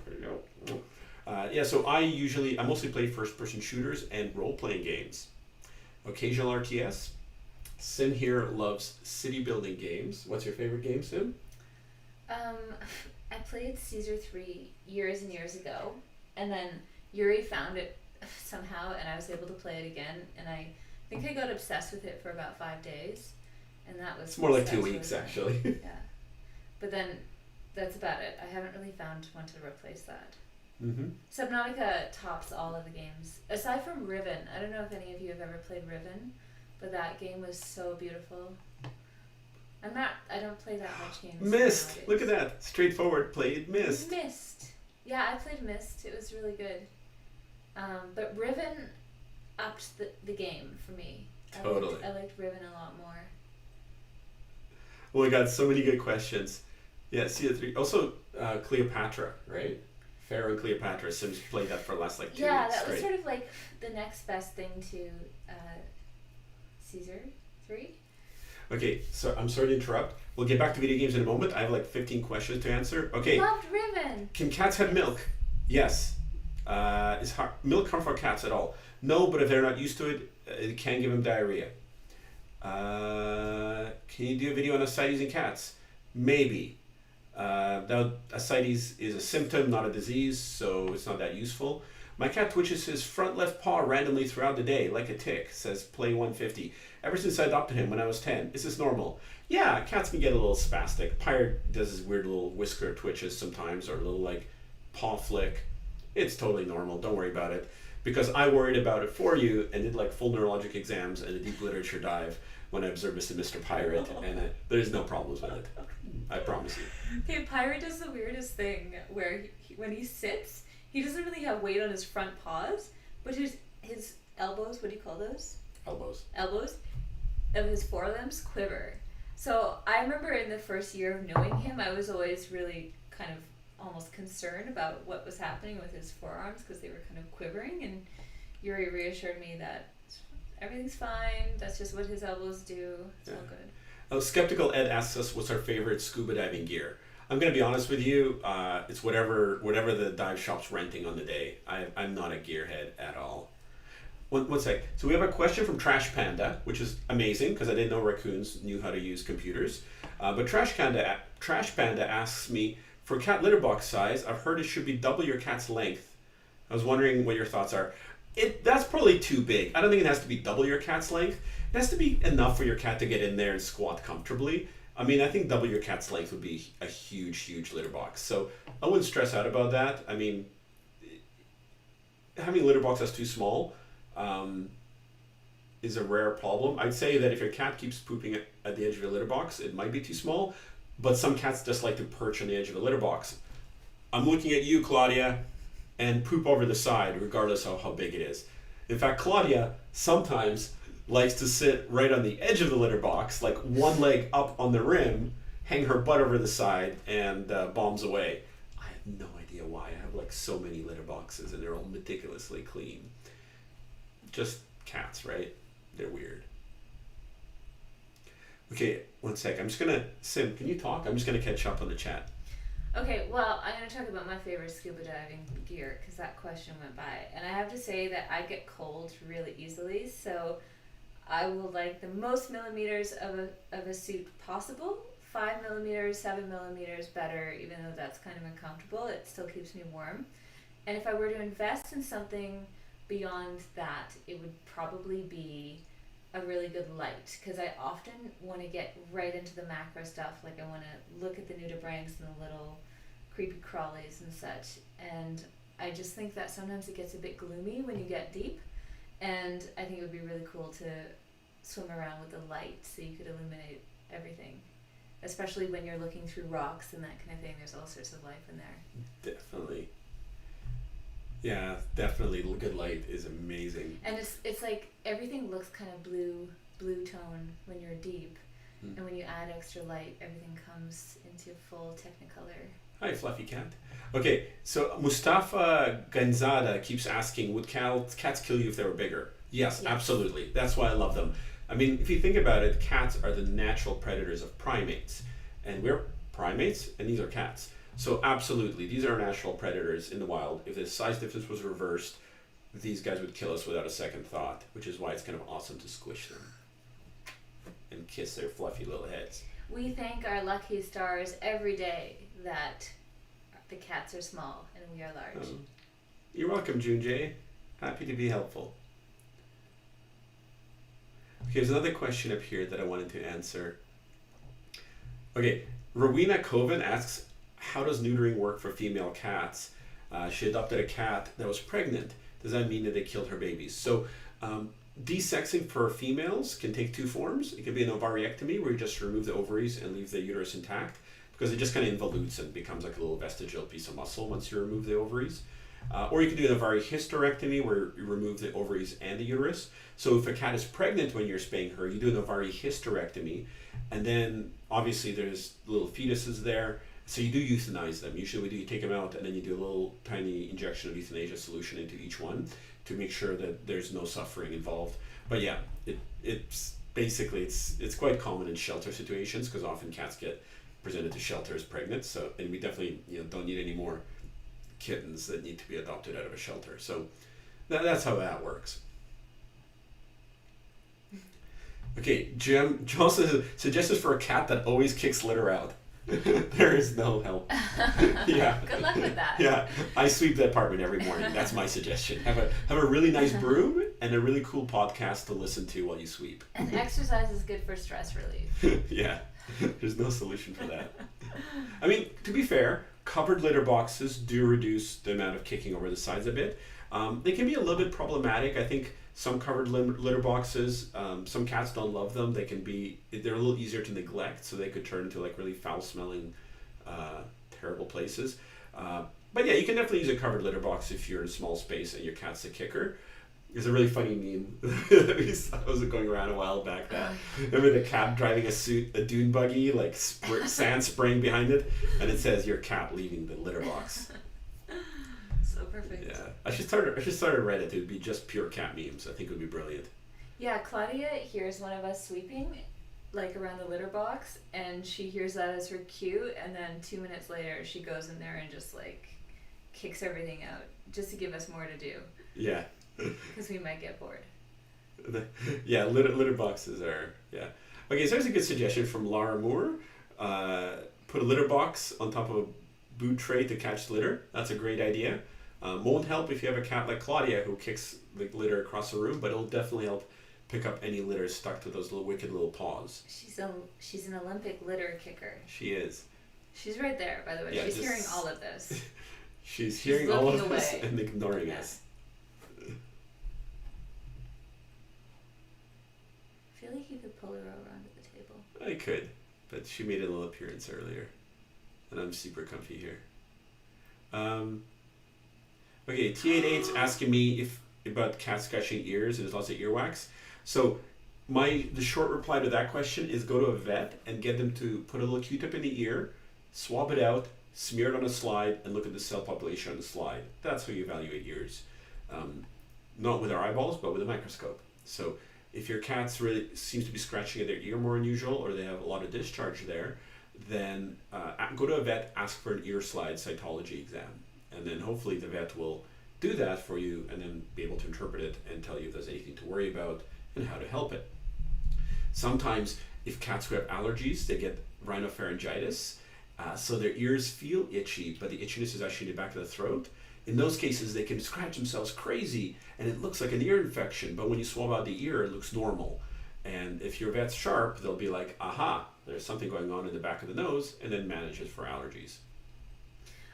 There you go. Yeah, so I mostly play first-person shooters and role-playing games. Occasional RTS. Sim here loves city-building games. What's your favorite game, Sim? I played Caesar 3 years and years ago, and then Yuri found it somehow, and I was able to play it again, and I think I got obsessed with it for about 5 days, and that was... It's more like 2 weeks, really actually. Yeah. But then, that's about it. I haven't really found one to replace that. Mm-hmm. Subnautica tops all of the games. Aside from Riven, I don't know if any of you have ever played Riven, but that game was so beautiful. I don't play that much games. Myst! Nowadays. Look at that. Straightforward. Played Myst. Myst. Yeah, I played Myst. It was really good. But Riven upped the game for me. Totally. I liked Riven a lot more. Well, we got so many good questions. Yeah, CO3. Also, Cleopatra, right? Pharaoh and Cleopatra. Sims played that for the last like 2 weeks Yeah, that was straight. sort of like the next best thing to Caesar 3. Okay, so I'm sorry to interrupt. We'll get back to video games in a moment. I have like 15 questions to answer. Okay, Loved Riven. can cats have milk? Yes. Is milk harmful for cats at all? No, but if they're not used to it, it can give them diarrhea. Can you do a video on ascites in cats? Maybe. Ascites is a symptom, not a disease, so it's not that useful. My cat twitches his front left paw randomly throughout the day, like a tick, says Play150. Ever since I adopted him when I was 10. Is this normal? Yeah, cats can get a little spastic. Pirate does his weird little whisker twitches sometimes, or a little like paw flick. It's totally normal, don't worry about it. Because I worried about it for you and did like full neurologic exams and a deep literature dive when I observed Mr. Pirate, and there's no problems with it. I promise you. Okay, Pirate does the weirdest thing where when he sits, he doesn't really have weight on his front paws, but his elbows, what do you call those? Elbows of his forelimbs quiver. So I remember in the first year of knowing him, I was always really kind of almost concerned about what was happening with his forearms because they were kind of quivering, and Yuri reassured me that everything's fine, that's just what his elbows do, it's all good. Oh, Skeptical Ed asks us what's our favorite scuba diving gear. I'm going to be honest with you, it's whatever the dive shop's renting on the day. I'm not a gearhead at all. One sec. So we have a question from Trash Panda, which is amazing because I didn't know raccoons knew how to use computers. But Trash Panda asks me, for cat litter box size, I've heard it should be double your cat's length. I was wondering what your thoughts are. That's probably too big. I don't think it has to be double your cat's length. It has to be enough for your cat to get in there and squat comfortably. I mean, I think double your cat's length would be a huge, huge litter box. So I wouldn't stress out about that. I mean, having a litter box that's too small is a rare problem. I'd say that if your cat keeps pooping at the edge of your litter box, it might be too small. But some cats just like to perch on the edge of the litter box. I'm looking at you, Claudia, and poop over the side, regardless of how big it is. In fact, Claudia sometimes likes to sit right on the edge of the litter box, like one leg up on the rim, hang her butt over the side, and bombs away. I have no idea why. I have like so many litter boxes, and they're all meticulously clean. Just cats, right? They're weird. Okay, one sec. Sim, can you talk? I'm just gonna catch up on the chat. Okay, well, I'm going to talk about my favorite scuba diving gear because that question went by. And I have to say that I get cold really easily, so I will like the most millimeters of a suit possible. 5 millimeters, 7 millimeters better, even though that's kind of uncomfortable. It still keeps me warm. And if I were to invest in something beyond that, it would probably be a really good light, because I often want to get right into the macro stuff. Like I want to look at the nudibranchs and the little creepy crawlies and such, and I just think that sometimes it gets a bit gloomy when you get deep, and I think it would be really cool to swim around with a light so you could illuminate everything, especially when you're looking through rocks and that kind of thing. There's all sorts of life in there. Definitely. Yeah, definitely. Good light is amazing. And it's like everything looks kind of blue tone when you're deep, and when you add extra light, everything comes into full technicolor. Hi, Fluffy Cat. Okay, so Mustafa Ganzada keeps asking, would cats kill you if they were bigger? Yes, absolutely. That's why I love them. I mean, if you think about it, cats are the natural predators of primates. And we're primates, and these are cats. So absolutely, these are natural predators in the wild. If the size difference was reversed, these guys would kill us without a second thought, which is why it's kind of awesome to squish them and kiss their fluffy little heads. We thank our lucky stars every day that the cats are small and we are large. You're welcome, June J. Happy to be helpful. Okay, there's another question up here that I wanted to answer. Okay, Rowena Coven asks, how does neutering work for female cats? She adopted a cat that was pregnant. Does that mean that they killed her babies? So desexing for females can take two forms. It can be an ovariectomy, where you just remove the ovaries and leave the uterus intact, because it just kind of involutes and becomes like a little vestigial piece of muscle once you remove the ovaries. Or you can do a varichysterectomy where you remove the ovaries and the uterus. So if a cat is pregnant when you're spaying her, you do a varichysterectomy, and then obviously there's little fetuses there. So you do euthanize them. Usually what you take them out and then you do a little tiny injection of euthanasia solution into each one to make sure that there's no suffering involved. But yeah, it's basically it's quite common in shelter situations because often cats get presented to shelter as pregnant. So, and we definitely don't need any more kittens that need to be adopted out of a shelter. So that's how that works. Okay, Jim also suggestions for a cat that always kicks litter out. There is no help. Yeah. Good luck with that. Yeah, I sweep the apartment every morning. That's my suggestion. Have a really nice broom and a really cool podcast to listen to while you sweep. And exercise is good for stress relief. Yeah, there's no solution for that. I mean, to be fair, covered litter boxes do reduce the amount of kicking over the sides a bit. They can be a little bit problematic. I think some covered litter boxes, some cats don't love them. They're a little easier to neglect, so they could turn into like really foul-smelling, terrible places. But yeah, you can definitely use a covered litter box if you're in a small space and your cat's a kicker. There's a really funny meme that we saw was going around a while back. That remember the cat driving a dune buggy, like sand spraying behind it, and it says your cat leaving the litter box. So perfect. Yeah, I should start a Reddit. It would be just pure cat memes. I think it would be brilliant. Yeah, Claudia hears one of us sweeping, like around the litter box, and she hears that as her cue, and then 2 minutes later she goes in there and just like kicks everything out just to give us more to do. Yeah. Because we might get bored. Yeah, litter boxes are, yeah. Okay, so there's a good suggestion from Laura Moore. Put a litter box on top of a boot tray to catch litter. That's a great idea. Won't help if you have a cat like Claudia who kicks the litter across the room, but it'll definitely help pick up any litter stuck to those little wicked little paws. She's an Olympic litter kicker. She is. She's right there, by the way. Yeah, she's hearing all of this. She's hearing all of away. this and ignoring us. I feel like you could pull her over onto the table. I could, but she made a little appearance earlier, and I'm super comfy here. Okay, T88's asking me about cat scratching ears, and there's lots of earwax. So the short reply to that question is go to a vet and get them to put a little Q-tip in the ear, swab it out, smear it on a slide, and look at the cell population on the slide. That's how you evaluate ears. Not with our eyeballs, but with a microscope. So if your cat's really seems to be scratching at their ear more than usual, or they have a lot of discharge there, then go to a vet, ask for an ear slide cytology exam. And then hopefully the vet will do that for you and then be able to interpret it and tell you if there's anything to worry about and how to help it. Sometimes if cats who have allergies, they get rhinopharyngitis, so their ears feel itchy, but the itchiness is actually in the back of the throat. In those cases, they can scratch themselves crazy and it looks like an ear infection, but when you swab out the ear, it looks normal. And if your vet's sharp, they'll be like, aha, there's something going on in the back of the nose, and then manage it for allergies.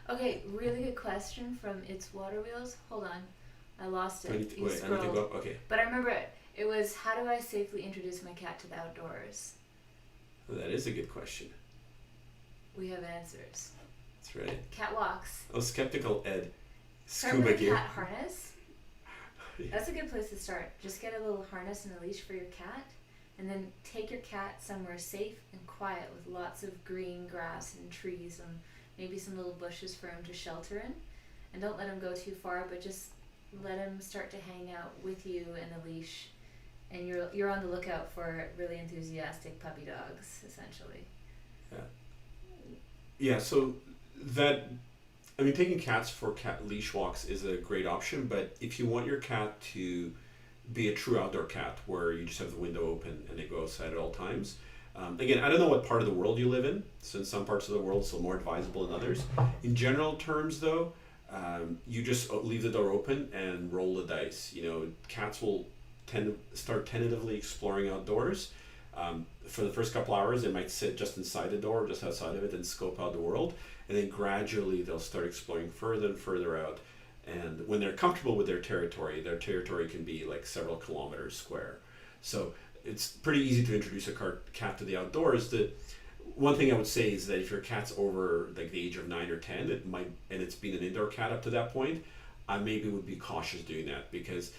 Okay, really good question from It's Water Wheels. Hold on, I lost it. I need to go up. Okay. But I remember it. It was, how do I safely introduce my cat to the outdoors? Well, that is a good question. We have answers. That's right. Cat walks. Oh, skeptical Ed. Start Scuba with a gear. cat harness. That's a good place to start. Just get a little harness and a leash for your cat, and then take your cat somewhere safe and quiet with lots of green grass and trees and maybe some little bushes for him to shelter in. And don't let him go too far, but just let him start to hang out with you and the leash. And you're on the lookout for really enthusiastic puppy dogs, essentially. Yeah. Yeah, so taking cats for cat leash walks is a great option, but if you want your cat to be a true outdoor cat where you just have the window open and they go outside at all times, again, I don't know what part of the world you live in, since some parts of the world are more advisable than others. In general terms, though, you just leave the door open and roll the dice. Cats will start tentatively exploring outdoors. For the first couple hours, they might sit just inside the door or just outside of it and scope out the world. And then gradually they'll start exploring further and further out. And when they're comfortable with their territory can be like several kilometers square. So it's pretty easy to introduce a cat to the outdoors. The one thing I would say is that if your cat's over like the age of 9 or 10, and it's been an indoor cat up to that point, I maybe would be cautious doing that, because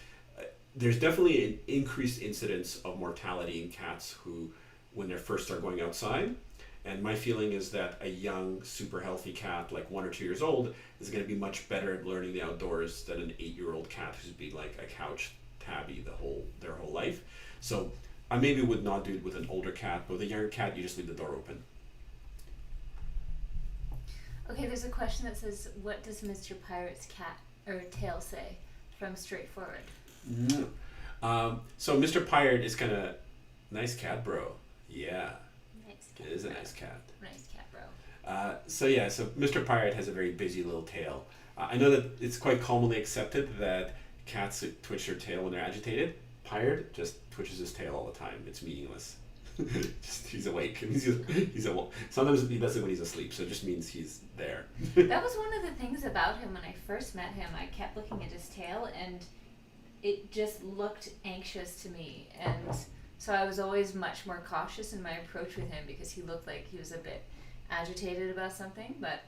there's definitely an increased incidence of mortality in cats who, when they first start going outside. And my feeling is that a young, super healthy cat, like 1 or 2 years old, is going to be much better at learning the outdoors than an 8-year-old cat who's been like a couch tabby their whole life. So I maybe would not do it with an older cat, but with a younger cat, you just leave the door open. Okay, there's a question that says, what does Mr. Pirate's cat or tail say from Straightforward? So Mr. Pirate is kind of, nice cat, bro. Yeah, Nice cat, it is a bro. nice cat. Nice cat, bro. So Mr. Pirate has a very busy little tail. I know that it's quite commonly accepted that cats twitch their tail when they're agitated. Pirate just twitches his tail all the time. It's meaningless. He's awake. Sometimes he does it when he's asleep, so it just means he's there. That was one of the things about him when I first met him. I kept looking at his tail, and it just looked anxious to me. And so I was always much more cautious in my approach with him, because he looked like he was a bit agitated about something, but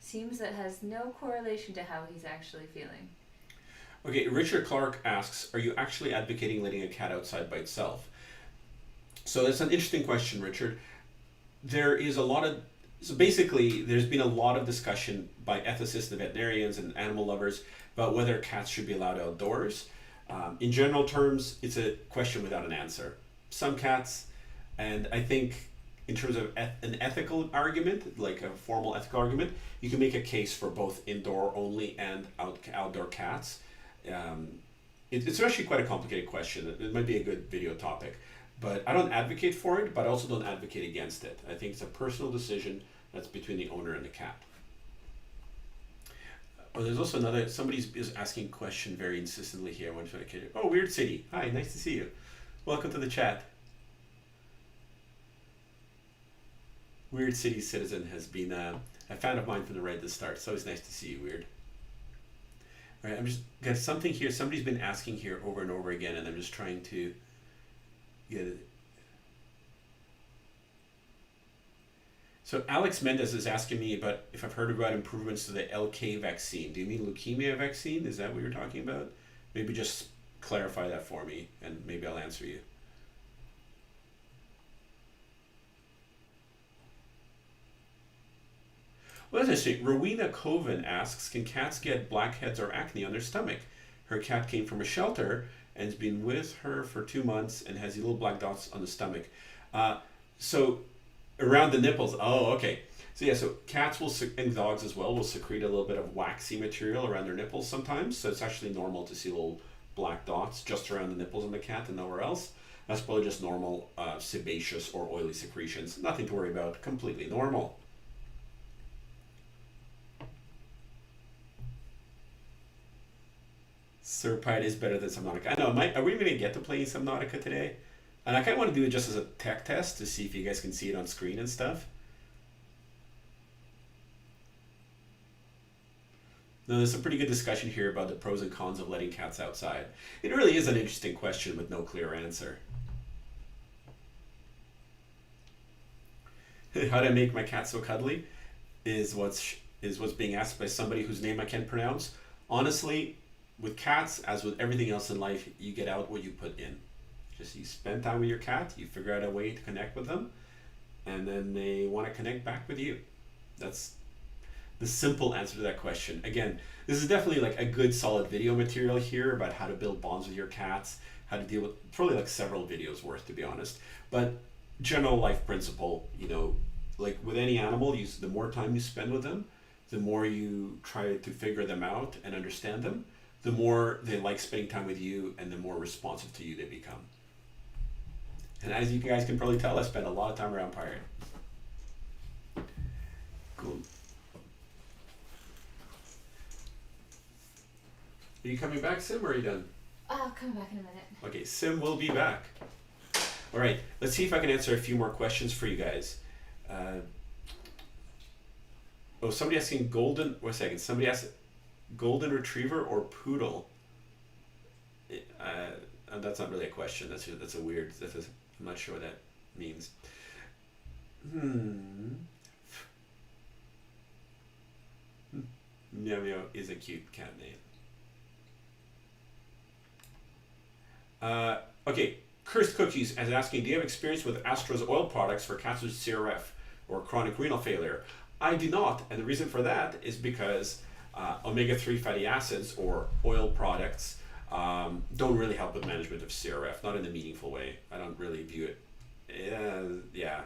seems that has no correlation to how he's actually feeling. Okay, Richard Clark asks, are you actually advocating letting a cat outside by itself? So that's an interesting question, Richard. There's been a lot of discussion by ethicists and veterinarians and animal lovers about whether cats should be allowed outdoors. In general terms, it's a question without an answer. Some cats, and I think in terms of an ethical argument, like a formal ethical argument, you can make a case for both indoor only and outdoor cats. It's actually quite a complicated question. It might be a good video topic. But I don't advocate for it, but I also don't advocate against it. I think it's a personal decision that's between the owner and the cat. Oh, there's also somebody is asking a question very insistently here. I want to get it. Oh, Weird City. Hi, nice to see you. Welcome to the chat. Weird City Citizen has been a fan of mine from the right at the start. So it's nice to see you, Weird. All right, I'm just got something here. Somebody's been asking here over and over again, and I'm just trying to get it. So Alex Mendez is asking me about if I've heard about improvements to the LK vaccine. Do you mean leukemia vaccine? Is that what you're talking about? Maybe just clarify that for me, and maybe I'll answer you. Well, that's interesting. Rowena Coven asks, can cats get blackheads or acne on their stomach? Her cat came from a shelter and has been with her for 2 months and has these little black dots on the stomach. So around the nipples. Oh, okay. So yeah, so cats and dogs as well will secrete a little bit of waxy material around their nipples sometimes. So it's actually normal to see little black dots just around the nipples on the cat and nowhere else. That's probably just normal sebaceous or oily secretions. Nothing to worry about. Completely normal. Serpide is better than Subnautica. I know. Are we going to get to playing Subnautica today? And I kind of want to do it just as a tech test to see if you guys can see it on screen and stuff. Now, there's a pretty good discussion here about the pros and cons of letting cats outside. It really is an interesting question with no clear answer. How do I make my cat so cuddly? Is what's being asked by somebody whose name I can't pronounce. Honestly, with cats, as with everything else in life, you get out what you put in. Just you spend time with your cat, you figure out a way to connect with them, and then they want to connect back with you. That's the simple answer to that question. Again, this is definitely like a good solid video material here about how to build bonds with your cats, how to deal with probably like several videos worth, to be honest. But general life principle, you know, like with any animal, the more time you spend with them, the more you try to figure them out and understand them, the more they like spending time with you and the more responsive to you they become. And as you guys can probably tell, I spend a lot of time around Pirate. Cool. Are you coming back, Sim, or are you done? I'll come back in a minute. Okay, Sim will be back. All right, let's see if I can answer a few more questions for you guys. Somebody asking somebody asked golden retriever or poodle. That's not really a question. That's a weird. I'm not sure what that means. Meow Meow is a cute cat name. Okay, Cursed Cookies is asking, do you have experience with Astra's oil products for cats with CRF or chronic renal failure? I do not, and the reason for that is because omega-3 fatty acids or oil products don't really help with management of CRF, not in a meaningful way. I don't really view it. Yeah.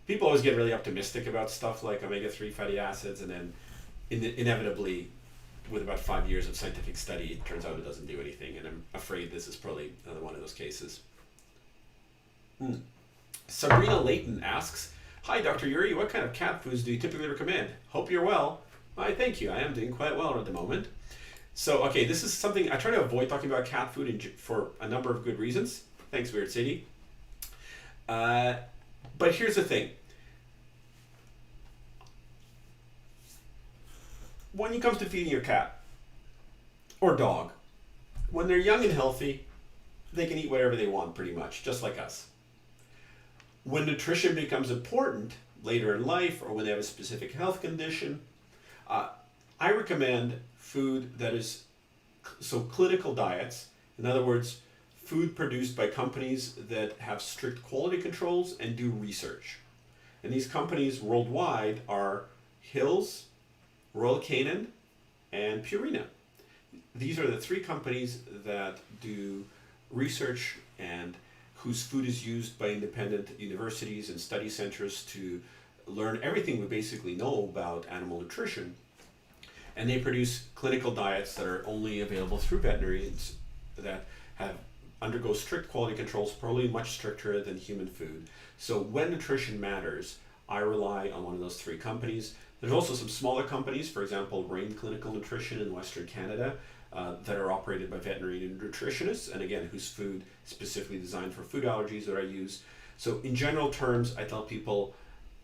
People always get really optimistic about stuff like omega-3 fatty acids, and then inevitably, with about 5 years of scientific study, it turns out it doesn't do anything, and I'm afraid this is probably another one of those cases. Sabrina Layton asks, hi Dr. Yuri, what kind of cat foods do you typically recommend? Hope you're well. Why, thank you. I am doing quite well at the moment. So, okay, this is something I try to avoid talking about cat food for a number of good reasons. Thanks, Weird City. But here's the thing. When it comes to feeding your cat or dog, when they're young and healthy, they can eat whatever they want pretty much, just like us. When nutrition becomes important later in life or when they have a specific health condition, I recommend food that is clinical diets. In other words, food produced by companies that have strict quality controls and do research. And these companies worldwide are Hills, Royal Canin, and Purina. These are the three companies that do research and whose food is used by independent universities and study centers to learn everything we basically know about animal nutrition. And they produce clinical diets that are only available through veterinarians that undergo strict quality controls, probably much stricter than human food. So when nutrition matters, I rely on one of those three companies. There's also some smaller companies, for example, Rain Clinical Nutrition in Western Canada, that are operated by veterinarian nutritionists, and again, whose food specifically designed for food allergies that I use. So in general terms, I tell people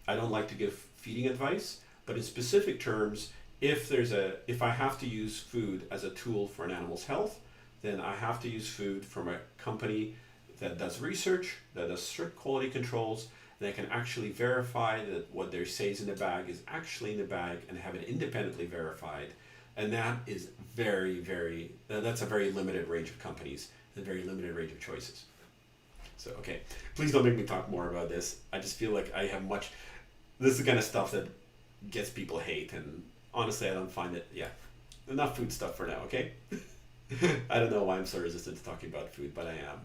I don't like to give feeding advice, but in specific terms, if I have to use food as a tool for an animal's health, then I have to use food from a company that does research, that does strict quality controls, and that can actually verify that what they say is in the bag is actually in the bag and have it independently verified. And that is that's a very limited range of companies, a very limited range of choices. So, okay, please don't make me talk more about this. I just feel like I have this is the kind of stuff that gets people hate, and honestly, I don't find it, enough food stuff for now, okay? I don't know why I'm so resistant to talking about food, but I am.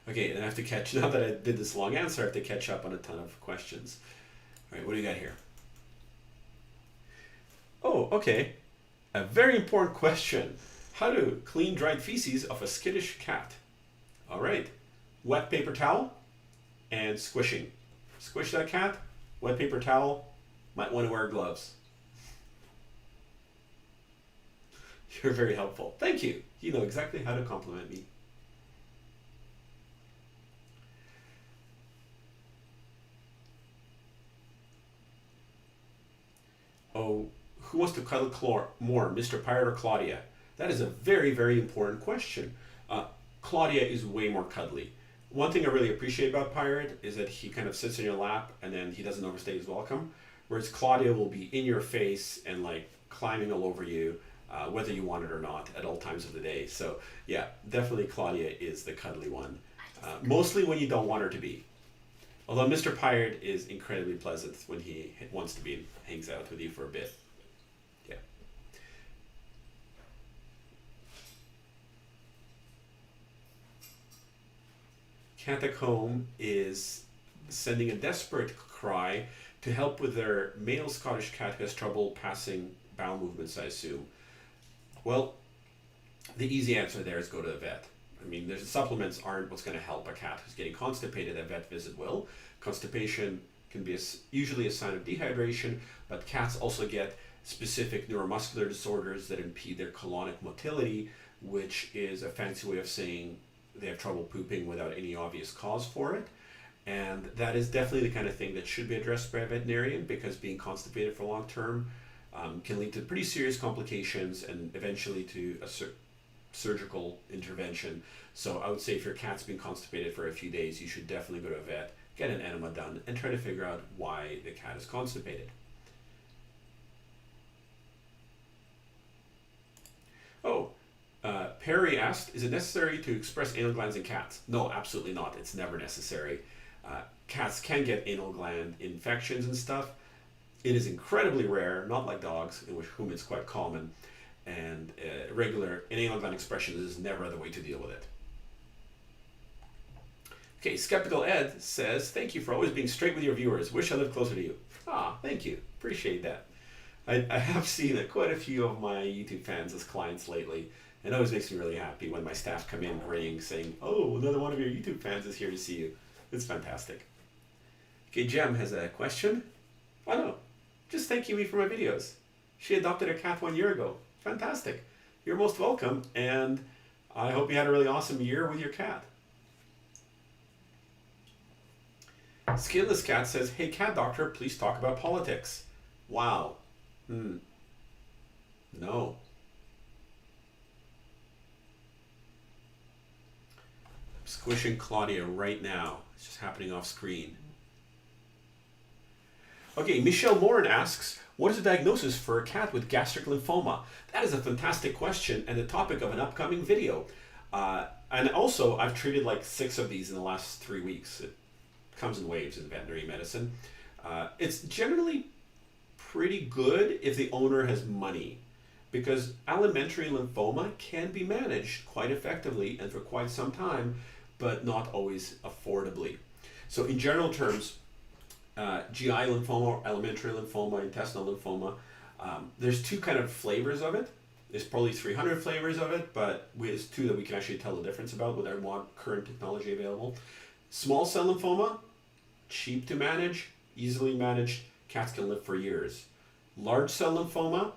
Okay, and I have to now that I did this long answer, I have to catch up on a ton of questions. All right, what do you got here? Oh, okay. A very important question. How to clean dried feces of a skittish cat. All right. Wet paper towel and squishing. Squish that cat, wet paper towel, might want to wear gloves. You're very helpful. Thank you. You know exactly how to compliment me. Oh, who wants to cuddle more, Mr. Pirate or Claudia? That is a very, very important question. Claudia is way more cuddly. One thing I really appreciate about Pirate is that he kind of sits in your lap and then he doesn't overstay his welcome. Whereas Claudia will be in your face and like climbing all over you, whether you want it or not, at all times of the day. So yeah, definitely Claudia is the cuddly one. Mostly when you don't want her to be. Although Mr. Pirate is incredibly pleasant when he wants to be and hangs out with you for a bit. Yeah. Catacomb is sending a desperate cry to help with their male Scottish cat who has trouble passing bowel movements, I assume. Well, the easy answer there is go to the vet. I mean, the supplements aren't what's going to help a cat who's getting constipated. A vet visit will. Constipation can be usually a sign of dehydration, but cats also get specific neuromuscular disorders that impede their colonic motility, which is a fancy way of saying they have trouble pooping without any obvious cause for it. And that is definitely the kind of thing that should be addressed by a veterinarian, because being constipated for long term can lead to pretty serious complications and eventually to a surgical intervention. So I would say if your cat's been constipated for a few days, you should definitely go to a vet, get an enema done, and try to figure out why the cat is constipated. Oh, Perry asked, is it necessary to express anal glands in cats? No, absolutely not. It's never necessary. Cats can get anal gland infections and stuff. It is incredibly rare, not like dogs, in which whom it's quite common. And regular anal gland expression is never the way to deal with it. Okay, Skeptical Ed says, thank you for always being straight with your viewers. Wish I lived closer to you. Ah, thank you. Appreciate that. I have seen quite a few of my YouTube fans as clients lately. It always makes me really happy when my staff come in grinning, saying, oh, another one of your YouTube fans is here to see you. It's fantastic. Okay, Jem has a question. Oh no, just thanking me for my videos. She adopted a cat 1 year ago. Fantastic. You're most welcome, and I hope you had a really awesome year with your cat. Skinless Cat says, hey cat doctor, please talk about politics. Wow. No. I'm squishing Claudia right now. It's just happening off screen. Okay, Michelle Morin asks, what is the diagnosis for a cat with gastric lymphoma? That is a fantastic question and the topic of an upcoming video. And also, I've treated like 6 of these in the last 3 weeks. It comes in waves in veterinary medicine. It's generally pretty good if the owner has money, because alimentary lymphoma can be managed quite effectively and for quite some time, but not always affordably. So in general terms, GI lymphoma, alimentary lymphoma, intestinal lymphoma, there's 2 kind of flavors of it. There's probably 300 flavors of it, but there's 2 that we can actually tell the difference about with our current technology available. Small cell lymphoma, cheap to manage, easily managed, cats can live for years. Large cell lymphoma,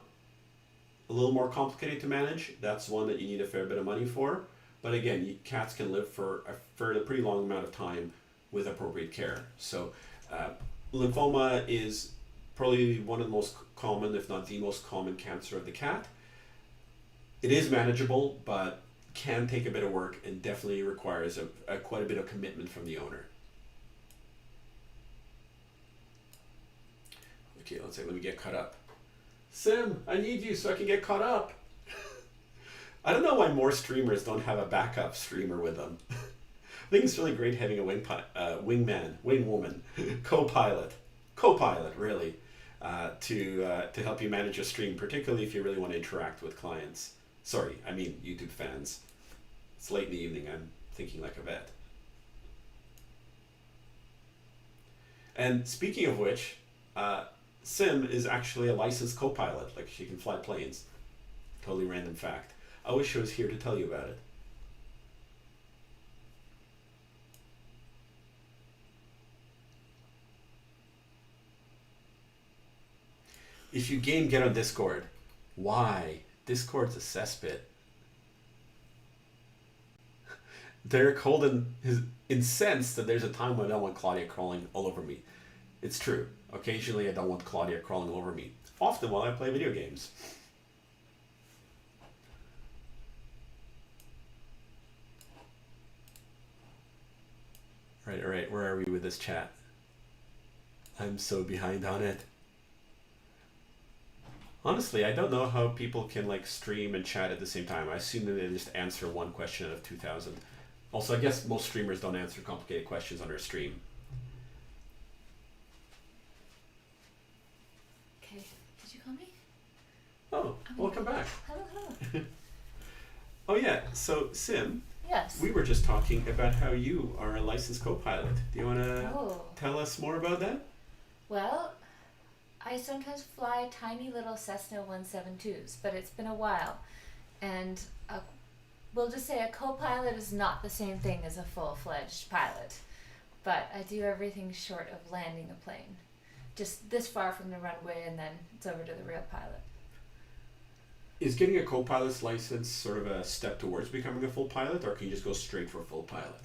a little more complicated to manage. That's one that you need a fair bit of money for. But again, cats can live for a pretty long amount of time with appropriate care. So lymphoma is probably one of the most common, if not the most common cancer of the cat. It is manageable, but can take a bit of work and definitely requires quite a bit of commitment from the owner. Okay, let me get caught up. Sim, I need you so I can get caught up. I don't know why more streamers don't have a backup streamer with them. I think it's really great having a wingwoman, co-pilot, really, to help you manage your stream, particularly if you really want to interact with clients. Sorry, I mean YouTube fans. It's late in the evening, I'm thinking like a vet. And speaking of which, Sim is actually a licensed co-pilot, like she can fly planes. Totally random fact. I wish I was here to tell you about it. If you game, get on Discord. Why? Discord's a cesspit. Derek Holden is incensed that there's a time when I don't want Claudia crawling all over me. It's true. Occasionally I don't want Claudia crawling all over me. Often while I play video games. Alright, where are we with this chat? I'm so behind on it. Honestly, I don't know how people can like stream and chat at the same time. I assume that they just answer one question out of 2,000. Also, I guess most streamers don't answer complicated questions on their stream. Okay, did you call me? Oh, welcome back. Hello. Oh yeah, so Sim, Yes. we were just talking about how you are a licensed co-pilot. Do you want to tell us more about that? Well, I sometimes fly tiny little Cessna 172s, but it's been a while. And we'll just say a co-pilot is not the same thing as a full-fledged pilot. But I do everything short of landing a plane. Just this far from the runway, and then it's over to the real pilot. Is getting a co-pilot's license sort of a step towards becoming a full pilot, or can you just go straight for a full pilot?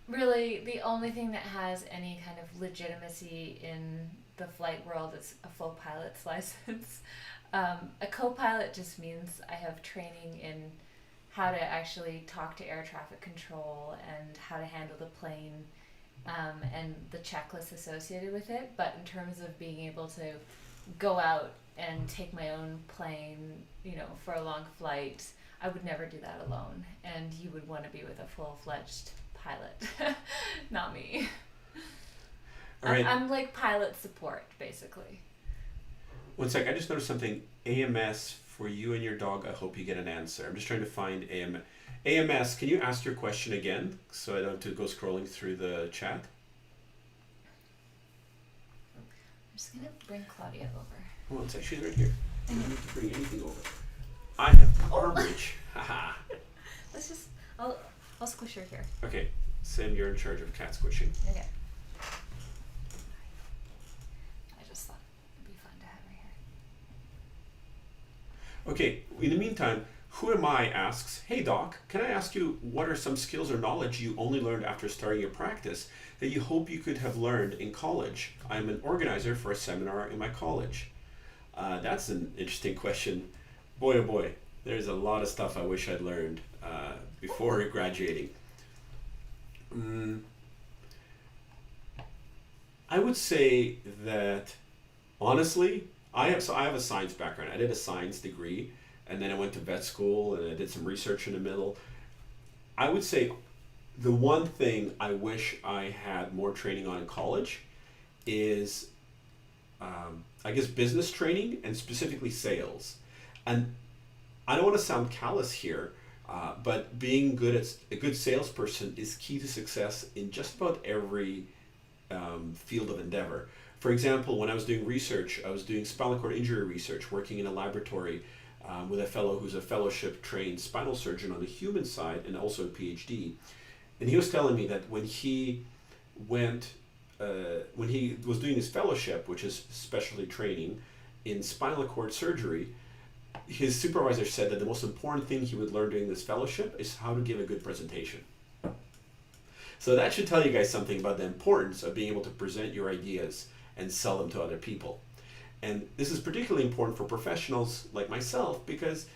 Really, the only thing that has any kind of legitimacy in the flight world is a full pilot's license. A co-pilot just means I have training in how to actually talk to air traffic control and how to handle the plane and the checklist associated with it. But in terms of being able to go out and take my own plane, for a long flight, I would never do that alone, and you would want to be with a full-fledged pilot, not me. All right. I'm like pilot support, basically. One sec, I just noticed something. AMS, for you and your dog, I hope you get an answer. I'm just trying to find AMS. AMS, can you ask your question again so I don't have to go scrolling through the chat? I'm just going to bring Claudia over. Well, it's actually right here. I don't need to bring anything over. I have garbage. Haha. Let's just, I'll squish her here. Okay, Sam, you're in charge of cat squishing. Okay. I just thought it'd be fun to have her here. Okay, in the meantime, Who Am I asks, hey doc, can I ask you what are some skills or knowledge you only learned after starting your practice that you hope you could have learned in college? I'm an organizer for a seminar in my college. That's an interesting question. Boy, oh boy, there's a lot of stuff I wish I'd learned before graduating. I would say that, honestly, I have a science background. I did a science degree, and then I went to vet school, and I did some research in the middle. I would say the one thing I wish I had more training on in college is, I guess, business training, and specifically sales. And I don't want to sound callous here, but being a good salesperson is key to success in just about every field of endeavor. For example, when I was doing research, I was doing spinal cord injury research, working in a laboratory with a fellow who's a fellowship trained spinal surgeon on the human side and also a PhD. And he was telling me that when he was doing his fellowship, which is specialty training in spinal cord surgery, his supervisor said that the most important thing he would learn during this fellowship is how to give a good presentation. So that should tell you guys something about the importance of being able to present your ideas and sell them to other people. And this is particularly important for professionals like myself, because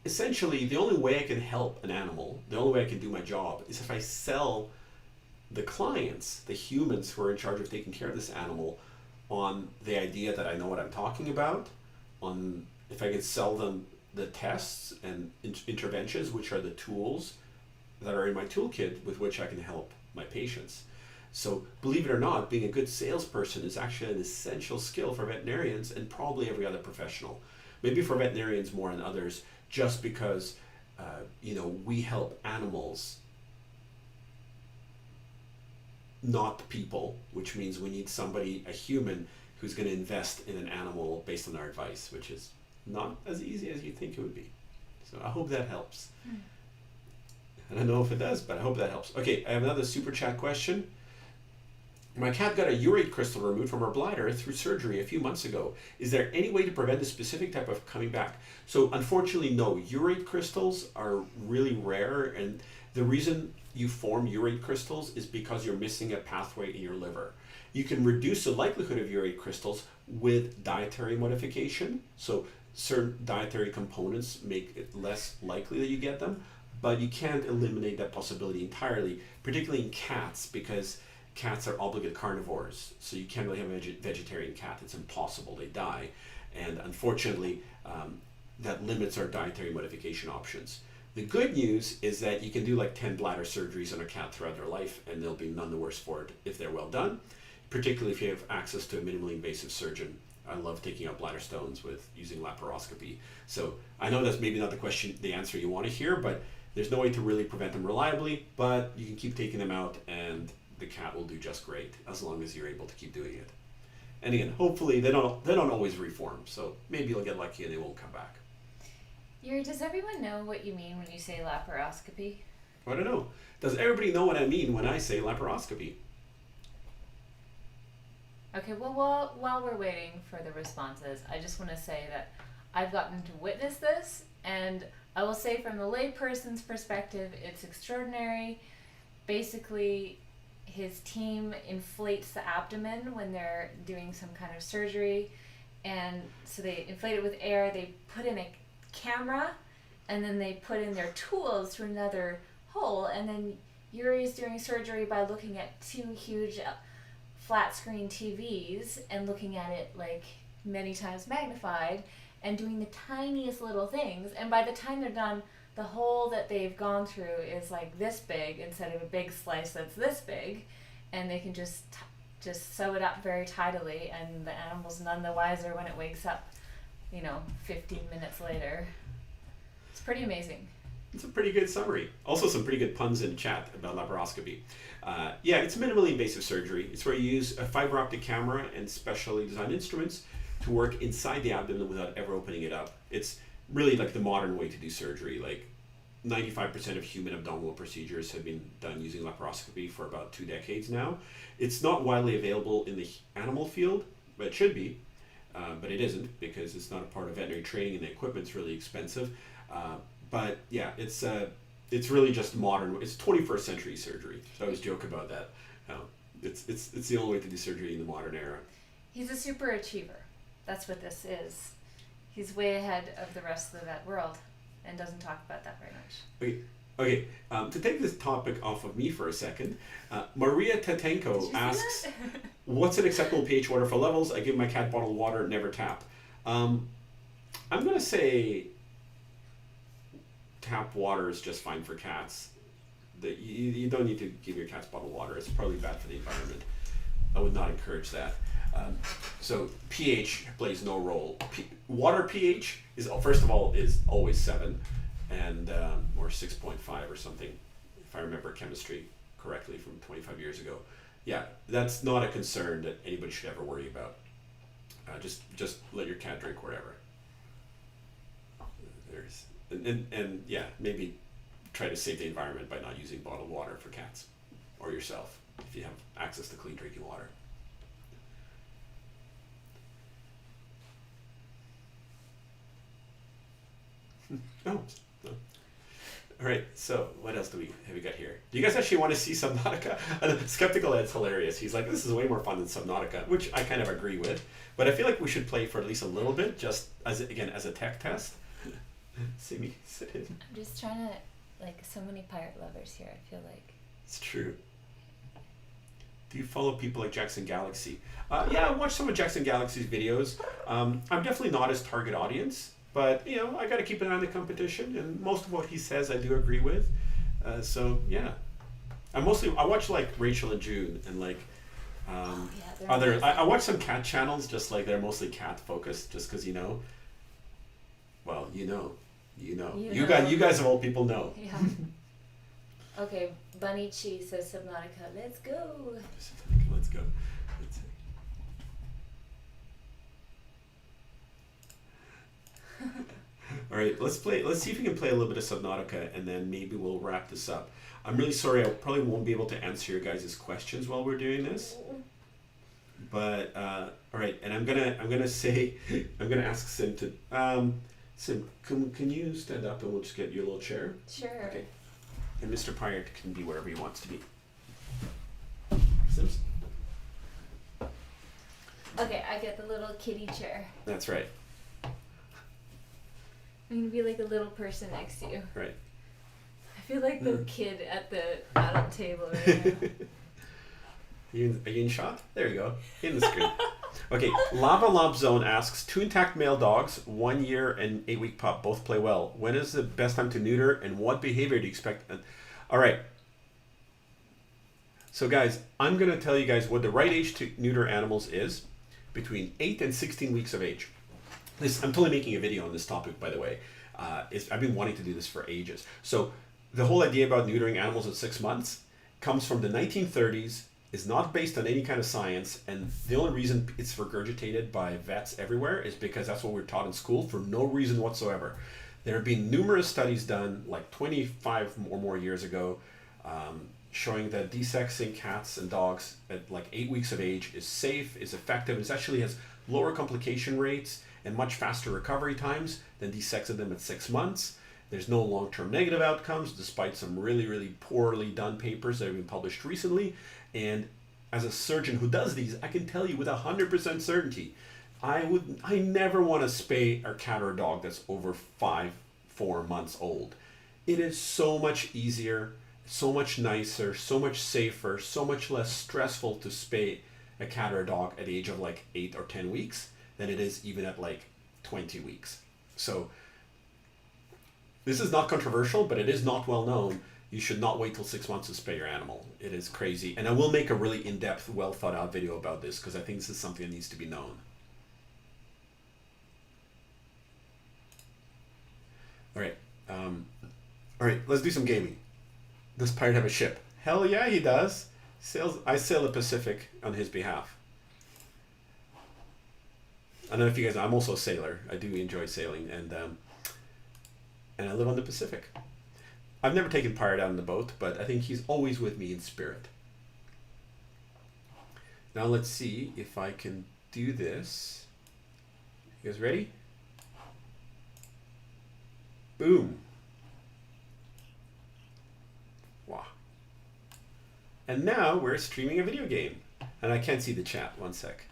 essentially the only way I can help an animal, the only way I can do my job, is if I sell the clients, the humans who are in charge of taking care of this animal, on the idea that I know what I'm talking about, on if I can sell them the tests and interventions, which are the tools that are in my toolkit with which I can help my patients. So believe it or not, being a good salesperson is actually an essential skill for veterinarians and probably every other professional. Maybe for veterinarians more than others, just because we help animals, not people, which means we need somebody, a human, who's going to invest in an animal based on our advice, which is not as easy as you think it would be. So I hope that helps. I don't know if it does, but I hope that helps. Okay, I have another super chat question. My cat got a urate crystal removed from her bladder through surgery a few months ago. Is there any way to prevent a specific type of coming back? So unfortunately, no. Urate crystals are really rare, and the reason you form urate crystals is because you're missing a pathway in your liver. You can reduce the likelihood of urate crystals with dietary modification. So certain dietary components make it less likely that you get them, but you can't eliminate that possibility entirely, particularly in cats, because cats are obligate carnivores. So you can't really have a vegetarian cat. It's impossible. They die. And unfortunately, that limits our dietary modification options. The good news is that you can do like 10 bladder surgeries on a cat throughout their life, and they'll be none the worse for it if they're well done, particularly if you have access to a minimally invasive surgeon. I love taking out bladder stones with using laparoscopy. So I know that's maybe not the answer you want to hear, but there's no way to really prevent them reliably, but you can keep taking them out and the cat will do just great as long as you're able to keep doing it. And again, hopefully they don't always reform, so maybe you'll get lucky and they won't come back. Yuri, does everyone know what you mean when you say laparoscopy? I don't know. Does everybody know what I mean when I say laparoscopy? Okay, well, while we're waiting for the responses, I just want to say that I've gotten to witness this, and I will say from the layperson's perspective, it's extraordinary. Basically, his team inflates the abdomen when they're doing some kind of surgery, and so they inflate it with air, they put in a camera, and then they put in their tools through another hole, and then Yuri's doing surgery by looking at two huge flat screen TVs and looking at it like many times magnified, and doing the tiniest little things. And by the time they're done, the hole that they've gone through is like this big instead of a big slice that's this big, and they can just sew it up very tidily, and the animal's none the wiser when it wakes up, 15 minutes later. It's pretty amazing. It's a pretty good summary. Also some pretty good puns in chat about laparoscopy. Yeah, it's minimally invasive surgery. It's where you use a fiber optic camera and specially designed instruments to work inside the abdomen without ever opening it up. It's really like the modern way to do surgery. Like 95% of human abdominal procedures have been done using laparoscopy for about 2 decades now. It's not widely available in the animal field, but it should be. But it isn't because it's not a part of veterinary training and the equipment's really expensive. But yeah, it's really just modern. It's 21st century surgery. So I always joke about that. It's the only way to do surgery in the modern era. He's a super achiever. That's what this is. He's way ahead of the rest of the vet world and doesn't talk about that very much. Okay. To take this topic off of me for a second, Maria Tatenko asks, what's an acceptable pH water for levels? I give my cat bottled water, never tap. I'm going to say tap water is just fine for cats. You don't need to give your cats bottled water. It's probably bad for the environment. I would not encourage that. So pH plays no role. Water pH is, first of all, is always 7 and or 6.5 or something, if I remember chemistry correctly from 25 years ago. Yeah, that's not a concern that anybody should ever worry about. Just let your cat drink wherever. And yeah, maybe try to save the environment by not using bottled water for cats or yourself if you have access to clean drinking water. Oh, no. All right. So what else have we got here? Do you guys actually want to see Subnautica? Skeptical Ed's hilarious. He's like, this is way more fun than Subnautica, which I kind of agree with. But I feel like we should play for at least a little bit, just as a tech test. See me sit in. I'm just trying to, so many pirate lovers here. I feel like it's true. Do you follow people like Jackson Galaxy? Yeah, I watch some of Jackson Galaxy's videos. I'm definitely not his target audience. But, I got to keep an eye on the competition, and most of what he says I do agree with. So, yeah. I watch, Rachel and June, and, other... I watch some cat channels, just, they're mostly cat-focused, just because, well, You guys of all people know. Yeah. Okay, Bunny Chi says Subnautica. Let's go. Let's go. All right, let's see if we can play a little bit of Subnautica, and then maybe we'll wrap this up. I'm really sorry, I probably won't be able to answer your guys' questions while we're doing this. But all right, and I'm gonna ask Sim to Sim, can you stand up and we'll just get you a little chair? Sure. Okay. And Mr. Pirate can be wherever he wants to be. Sims. Okay, I get the little kitty chair. That's right. I'm gonna be like a little person next to you. Right. I feel like the kid at the adult table right now. Are you in shot? There you go. In the screen. Okay, Lava Lob Zone asks, 2 intact male dogs, 1 year and 8-week pup, both play well. When is the best time to neuter, and what behavior do you expect? All right. So guys, I'm going to tell you guys what the right age to neuter animals is between 8 and 16 weeks of age. I'm totally making a video on this topic, by the way. I've been wanting to do this for ages. So the whole idea about neutering animals at 6 months comes from the 1930s, is not based on any kind of science, and the only reason it's regurgitated by vets everywhere is because that's what we're taught in school for no reason whatsoever. There have been numerous studies done, 25 or more years ago, showing that desexing cats and dogs at 8 weeks of age is safe, is effective, it actually has lower complication rates and much faster recovery times than desexing them at 6 months. There's no long-term negative outcomes, despite some really, really poorly done papers that have been published recently. And as a surgeon who does these, I can tell you with 100% certainty, I never want to spay a cat or a dog that's over 4 months old. It is so much easier, so much nicer, so much safer, so much less stressful to spay a cat or a dog at the age of 8 or 10 weeks than it is even at 20 weeks. So this is not controversial, but it is not well known. You should not wait till 6 months to spay your animal. It is crazy. And I will make a really in-depth, well thought out video about this because I think this is something that needs to be known. All right. All right, let's do some gaming. Does Pirate have a ship? Hell yeah, he does. I sail the Pacific on his behalf. I don't know if you guys know, I'm also a sailor. I do enjoy sailing, and I live on the Pacific. I've never taken Pirate out on the boat, but I think he's always with me in spirit. Now let's see if I can do this. You guys ready? Boom. Wow. And now we're streaming a video game. And I can't see the chat. One sec.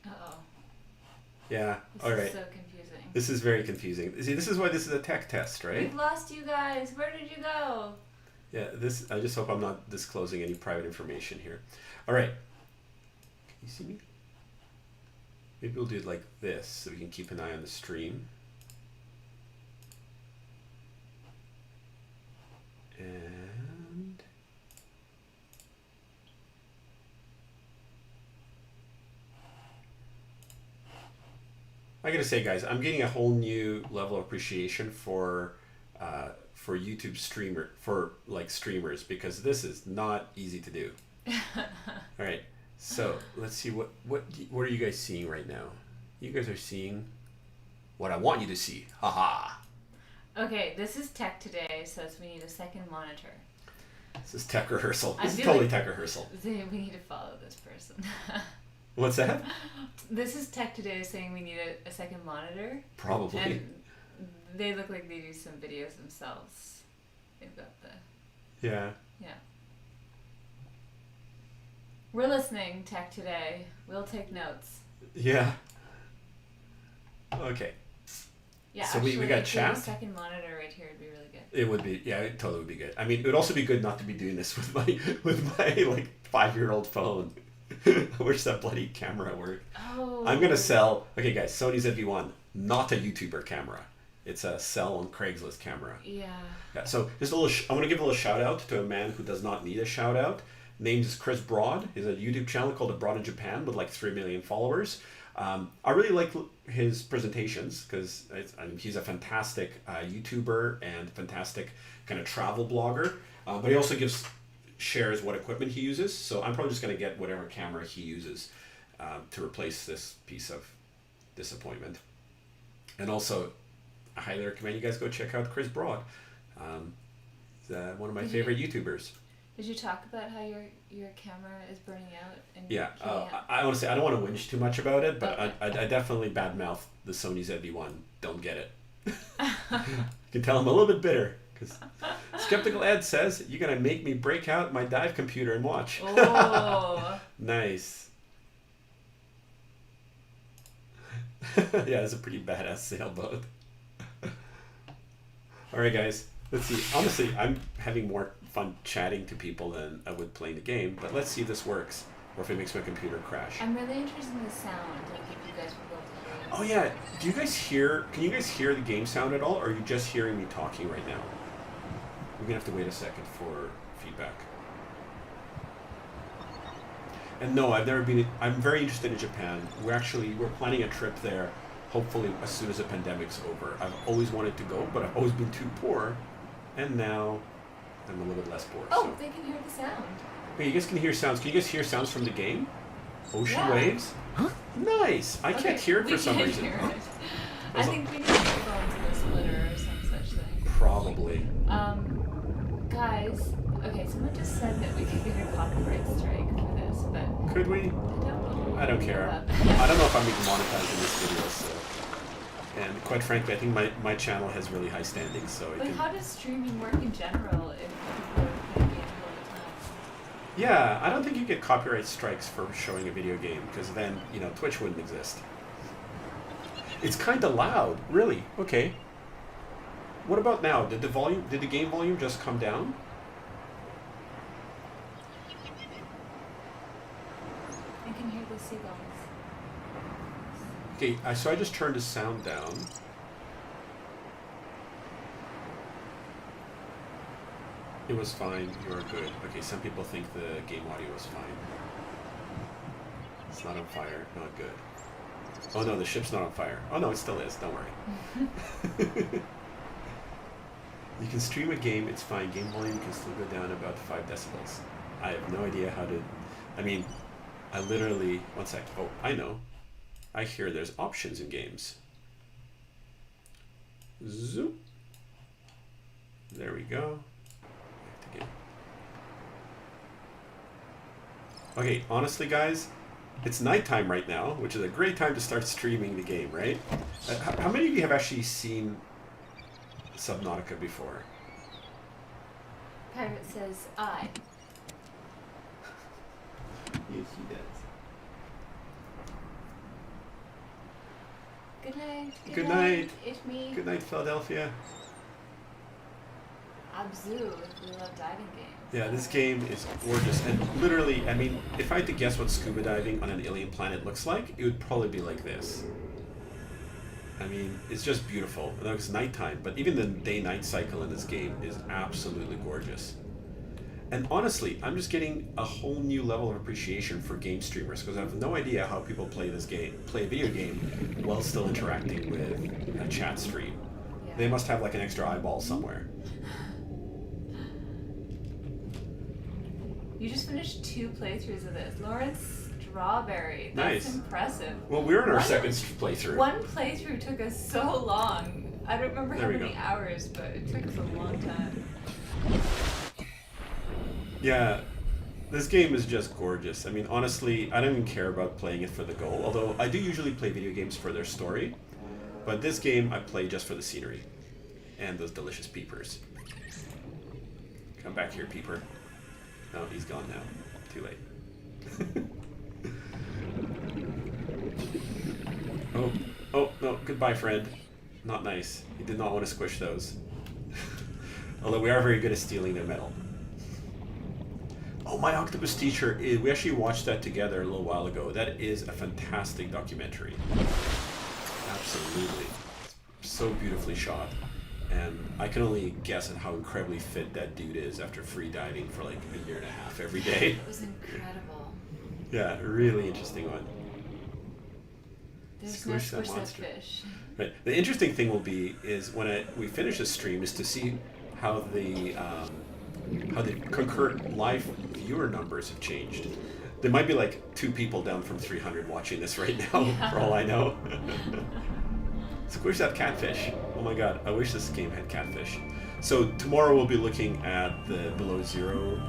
Uh-oh. Yeah, all right. This is so confusing. This is very confusing. See, this is why this is a tech test, right? We've lost you guys. Where did you go? Yeah, I just hope I'm not disclosing any private information here. All right. Can you see me? Maybe we'll do it like this so we can keep an eye on the stream. And I gotta say, guys, I'm getting a whole new level of appreciation for YouTube streamers because this is not easy to do. All right, so let's see what are you guys seeing right now? You guys are seeing what I want you to see. Haha. Okay, this is tech today, so we need a second monitor. This is tech rehearsal. This is totally tech rehearsal. We need to follow this person. What's that? This is tech today saying we need a second monitor. Probably. And they look like they do some videos themselves. They've got the... Yeah. Yeah. We're listening, tech today. We'll take notes. Yeah. Okay. Yeah, so actually, we got chat. A second monitor right here would be really good. It would be, yeah, it totally would be good. I mean, it would also be good not to be doing this with my like 5-year-old phone. I wish that bloody camera worked. Oh. I'm gonna sell. Okay, guys, Sony ZV-1, not a YouTuber camera. It's a sell on Craigslist camera. Yeah. Yeah. So just a little. I want to give a little shout out to a man who does not need a shout out. Name is Chris Broad. He's a YouTube channel called Abroad in Japan with like 3 million followers. I really like his presentations because he's a fantastic YouTuber and fantastic kind of travel blogger. But he also shares what equipment he uses. So I'm probably just going to get whatever camera he uses to replace this piece of disappointment. And also, I highly recommend you guys go check out Chris Broad. He's one of my favorite YouTubers. Did you talk about how your camera is burning out? And yeah, I want to say I don't want to whinge too much about it, but okay. I definitely badmouth the Sony ZV-1. Don't get it. You can tell I'm a little bit bitter because Skeptical Ed says you're gonna make me break out my dive computer and watch. Oh, nice. Yeah, it's a pretty badass sailboat. All right, guys. Let's see. Honestly, I'm having more fun chatting to people than I would playing the game, but let's see if this works or if it makes my computer crash. I'm really interested in the sound, like if you guys were able to hear it. Oh yeah, can you guys hear the game sound at all, or are you just hearing me talking right now? We're gonna have to wait a second for feedback. And no, I'm very interested in Japan. We're planning a trip there, hopefully as soon as the pandemic's over. I've always wanted to go, but I've always been too poor, and now I'm a little bit less poor. Oh, so. they can hear the sound. Wait, you guys can hear sounds. Can you guys hear sounds from the game? Ocean waves? Huh? Nice! I can't hear it for some reason. Hear it. I think we need headphones in the splitter or some such thing. Probably. Guys, okay, someone just said that we could get a copyright strike for this, but Could we? I don't know. I don't care. I don't know if I'm even monetizing this video, so. And quite frankly, I think my channel has really high standings, so it But can... how does streaming work in general if people are playing games all the time? Yeah, I don't think you get copyright strikes for showing a video game, because then, Twitch wouldn't exist. It's kind of loud, really. Okay. What about now? Did the game volume just come down? I can hear the seagulls. Okay, so I just turned the sound down. It was fine. You are good. Okay, some people think the game audio was fine. It's not on fire. Not good. Oh no, the ship's not on fire. Oh no, it still is. Don't worry. You can stream a game, it's fine. Game volume can still go down about 5 decibels. I have no idea how to... I mean, I literally... One sec. Oh, I know. I hear there's options in games. Zoom. There we go. Okay, honestly, guys, it's nighttime right now, which is a great time to start streaming the game, right? How many of you have actually seen Subnautica before? Pirate says I. Yes, he does. Good night. Good night. It's me. Good night, Philadelphia. Abzu, if we love diving games. Yeah, this game is gorgeous, and literally, I mean, if I had to guess what scuba diving on an alien planet looks like, it would probably be like this. I mean, it's just beautiful. I know it's nighttime, but even the day-night cycle in this game is absolutely gorgeous. And honestly, I'm just getting a whole new level of appreciation for game streamers, because I have no idea how people play this game, play a video game, while still interacting with a chat stream. Yeah. They must have like an extra eyeball somewhere. You just finished 2 playthroughs of this. Lawrence Strawberry. That's Nice. impressive. Well, we're in our second playthrough. One playthrough took us so long. I don't remember There how we many go. hours, but it took us a long time. Yeah, this game is just gorgeous. I mean, honestly, I don't even care about playing it for the goal, although I do usually play video games for their story. But this game, I play just for the scenery and those delicious peepers. Come back here, peeper. No, he's gone now. Too late. Oh, no, goodbye, friend. Not nice. He did not want to squish those. Although we are very good at stealing their metal. Oh, My Octopus Teacher, we actually watched that together a little while ago. That is a fantastic documentary. Absolutely. It's so beautifully shot. And I can only guess at how incredibly fit that dude is after free diving for like 1.5 years every day. It was incredible. Yeah, a really interesting one. There's Squish no that squish that monster. fish. Right. The interesting thing will be is when we finish this stream is to see how the concurrent live viewer numbers have changed. There might be like 2 people down from 300 watching this right now, Yeah. for all I know. Squish that catfish. Oh my god, I wish this game had catfish. So tomorrow we'll be looking at the Below Zero,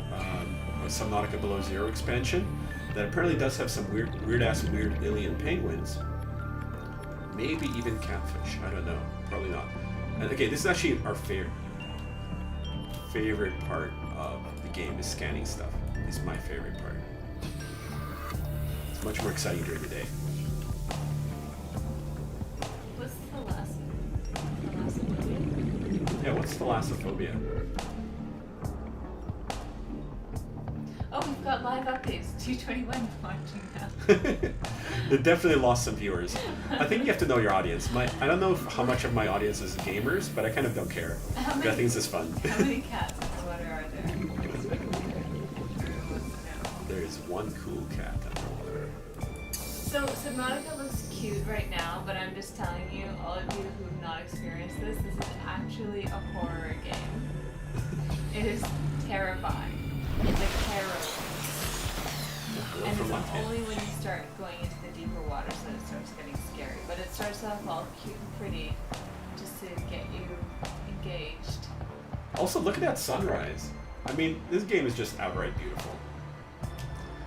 Subnautica Below Zero expansion that apparently does have some weird alien penguins. Maybe even catfish. I don't know. Probably not. And okay, this is actually our favorite part of the game is scanning stuff. It's my favorite part. It's much more exciting during the day. What's thalassophobia? Yeah, what's thalassophobia? Oh, we've got live updates. 221 watching now. It definitely lost some viewers. I think you have to know your audience. I don't know how much of my audience is gamers, but I kind of don't care. How I many- think this is fun. How many cats in the water are there? There is one cool cat underwater. So Subnautica looks cute right now, but I'm just telling you, all of you who have not experienced this is actually a horror game. It is terrifying. Like harrowing. Hello And from it's Montana. only when you start going into the deeper waters that it starts getting scary. But it starts off all cute and pretty just to get you engaged. Also, look at that sunrise. I mean, this game is just outright beautiful.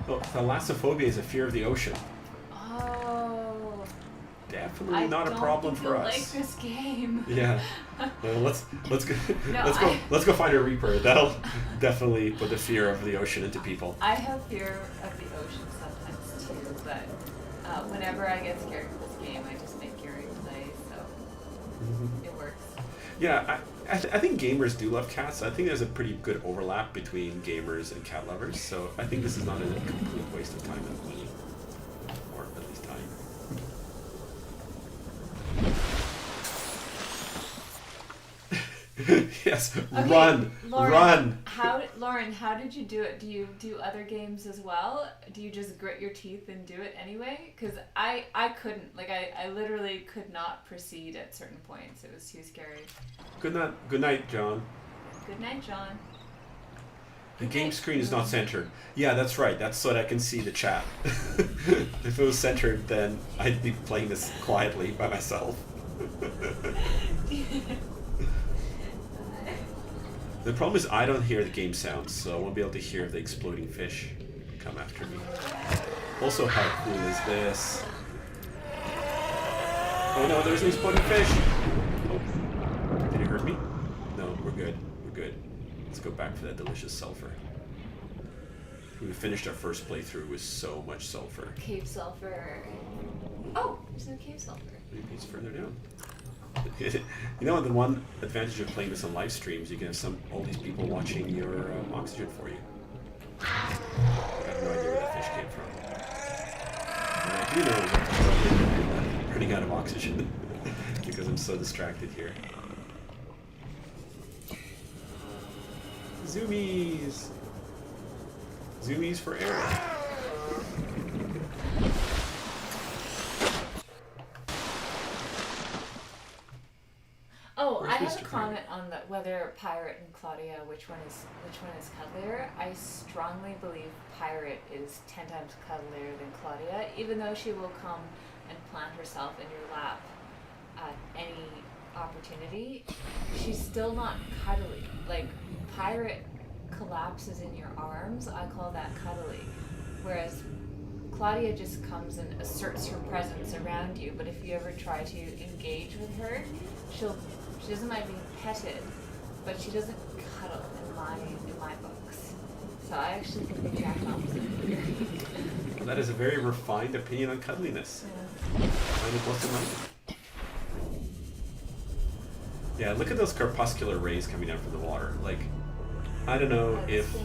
Oh, thalassophobia is a fear of the ocean. Oh. Definitely not a problem for I us. don't think you'll like this game. Yeah. Well, let's go No, let's go find a reaper. That'll definitely put the fear of the ocean into people. I have fear of the ocean sometimes too, but whenever I get scared of this game, I just make Gary play, so it works. Yeah, I think gamers do love cats. I think there's a pretty good overlap between gamers and cat lovers. So I think this is not a complete waste of time and money, or at least time. Yes, Okay, run, run. Lauren, how did you do it? Do you do other games as well? Do you just grit your teeth and do it anyway? Because I couldn't. Like, I literally could not proceed at certain points. It was too scary. Good night, John. Good night, John. The game screen is not centered. Yeah, that's right. That's so that I can see the chat. If it was centered, then I'd be playing this quietly by myself. The problem is I don't hear the game sounds, so I won't be able to hear the exploding fish come after me. Also, how cool is this? Oh no, there's an exploding fish! Oh, did it hurt me? No, we're good. We're good. Let's go back for that delicious sulfur. We finished our first playthrough with so much sulfur. Cave sulfur. Oh, there's no cave sulfur. Maybe it's further down. You know, the one advantage of playing this on live streams, you can have all these people watching your oxygen for you. I have no idea where that fish came from. And I do know that I'm running out of oxygen because I'm so distracted here. Zoomies! Zoomies for air. Oh, Where's I have Mr. a comment on whether Pirate and Claudia, which one is cuddlier. I strongly believe Pirate is 10 times cuddlier than Claudia, even though she will come and plant herself in your lap at any opportunity. She's still not cuddly. Like, Pirate collapses in your arms. I call that cuddly, whereas Claudia just comes and asserts her presence around you. But if you ever try to engage with her, she doesn't mind being petted, but she doesn't cuddle in my books. So I actually think the exact opposite here. Well, that is a very refined opinion on cuddliness. Yeah. I find it most amazing. Yeah, look at those corpuscular rays coming down from the water. Like, I don't know if...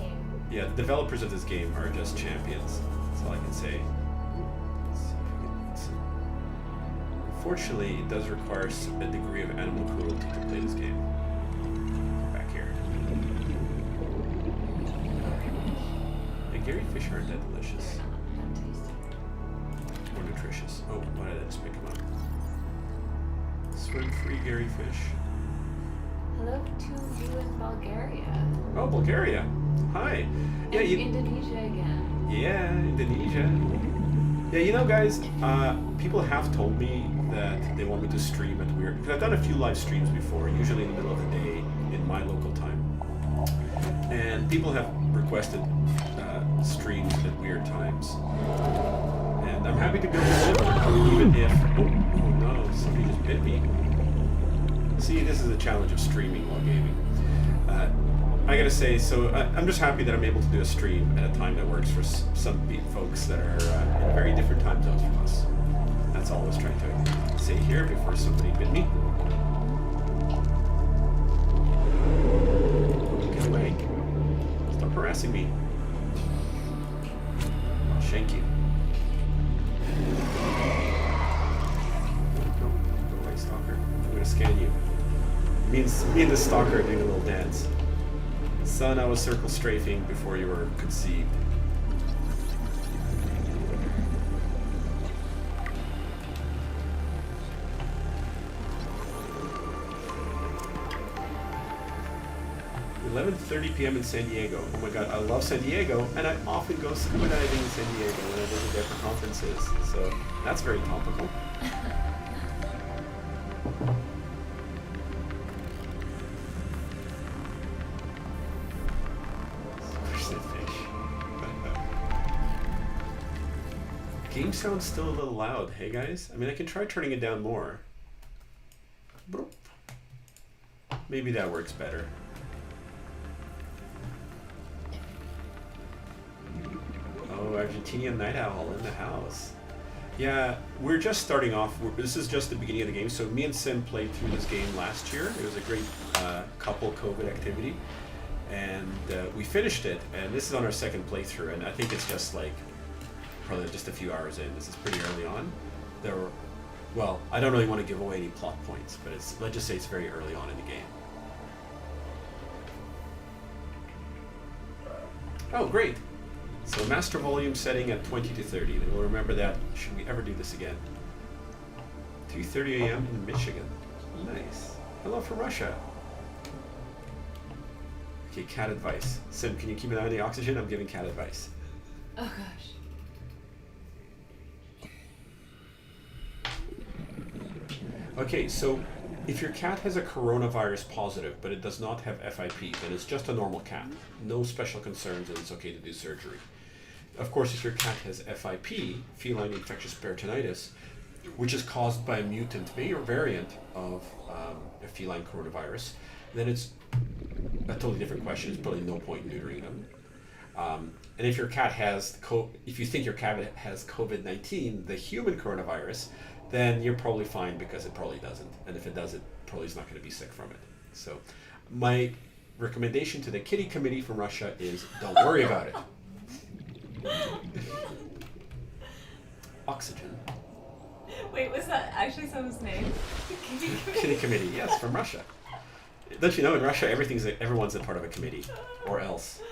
Yeah, the developers of this game are just champions. That's all I can say. Let's see if we can... Unfortunately, it does require a degree of animal cruelty to play this game. Back here. Yeah, Gary fish aren't that delicious. Or nutritious. Oh, why did I just pick them up? Swim-free Gary fish. Hello to you in Bulgaria. Oh, Bulgaria. Hi. Yeah, And Indonesia again. Yeah, Indonesia. Yeah, you know, guys, people have told me that they want me to stream at weird... Because I've done a few live streams before, usually in the middle of the day in my local time. And people have requested streams at weird times. And I'm happy to be able to deliver, even if... Oh no, somebody just bit me. See, this is the challenge of streaming while gaming. I gotta say, so I'm just happy that I'm able to do a stream at a time that works for some folks that are in very different time zones from us. That's all I was trying to say here before somebody bit me. Get away. Stop harassing me. I'll shank you. No, go away, stalker. I'm gonna scan you. Me and the stalker are doing a little dance. Son, I was circle strafing before you were conceived. (11:30 p.m. in San Diego. Oh my god, I love San Diego, and I often go scuba diving in San Diego when I visit there for conferences. So that's very topical. Game sound's still a little loud, hey guys? I mean, I can try turning it down more. Maybe that works better. Oh, Argentinian Night Owl in the house. Yeah, we're just starting off. This is just the beginning of the game. So me and Sim played through this game last year. It was a great couple COVID activity. And we finished it, and this is on our second playthrough, and I think it's just like probably just a few hours in. This is pretty early on. Well, I don't really want to give away any plot points, but let's just say it's very early on in the game. Oh, great. So master volume setting at 20 to 30. And we'll remember that should we ever do this again. 3:30 a.m. in Michigan. Nice. Hello from Russia. Okay, cat advice. Sim, can you keep an eye on the oxygen? I'm giving cat advice. Oh gosh. Okay, so if your cat has a coronavirus positive, but it does not have FIP, then it's just a normal cat. No special concerns, and it's okay to do surgery. Of course, if your cat has FIP, feline infectious peritonitis, which is caused by a mutant variant of a feline coronavirus, then it's a totally different question. There's probably no point in neutering them. And if your cat has, if you think your cat has COVID-19, the human coronavirus, then you're probably fine because it probably doesn't. And if it does, it probably is not going to be sick from it. So my recommendation to the kitty committee from Russia is don't worry about it. Oxygen. Wait, was that actually someone's name? Kitty committee, yes, from Russia. Don't you know, in Russia, everyone's a part of a committee, or else.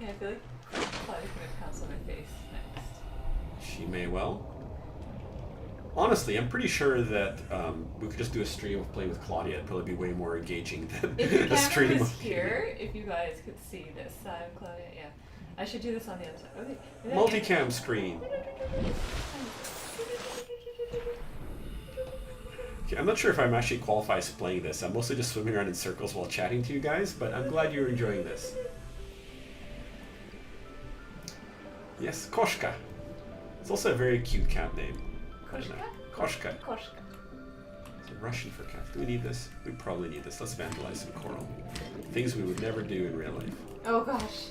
Yeah, I feel like Claudia could pounce on my face next. She may well. Honestly, I'm pretty sure that we could just do a stream of playing with Claudia. It'd probably be way more engaging than If the a stream camera was of here, if you guys could see this side of Claudia, yeah. I should do this on the other side. Okay. multicam screen. Okay, I'm not sure if I'm actually qualified as playing this. I'm mostly just swimming around in circles while chatting to you guys, but I'm glad you're enjoying this. Yes, Koshka. It's also a very cute cat name. Koshka? Koshka. Koshka. It's Russian for cat. Do we need this? We probably need this. Let's vandalize some coral. Things we would never do in real life. Oh gosh.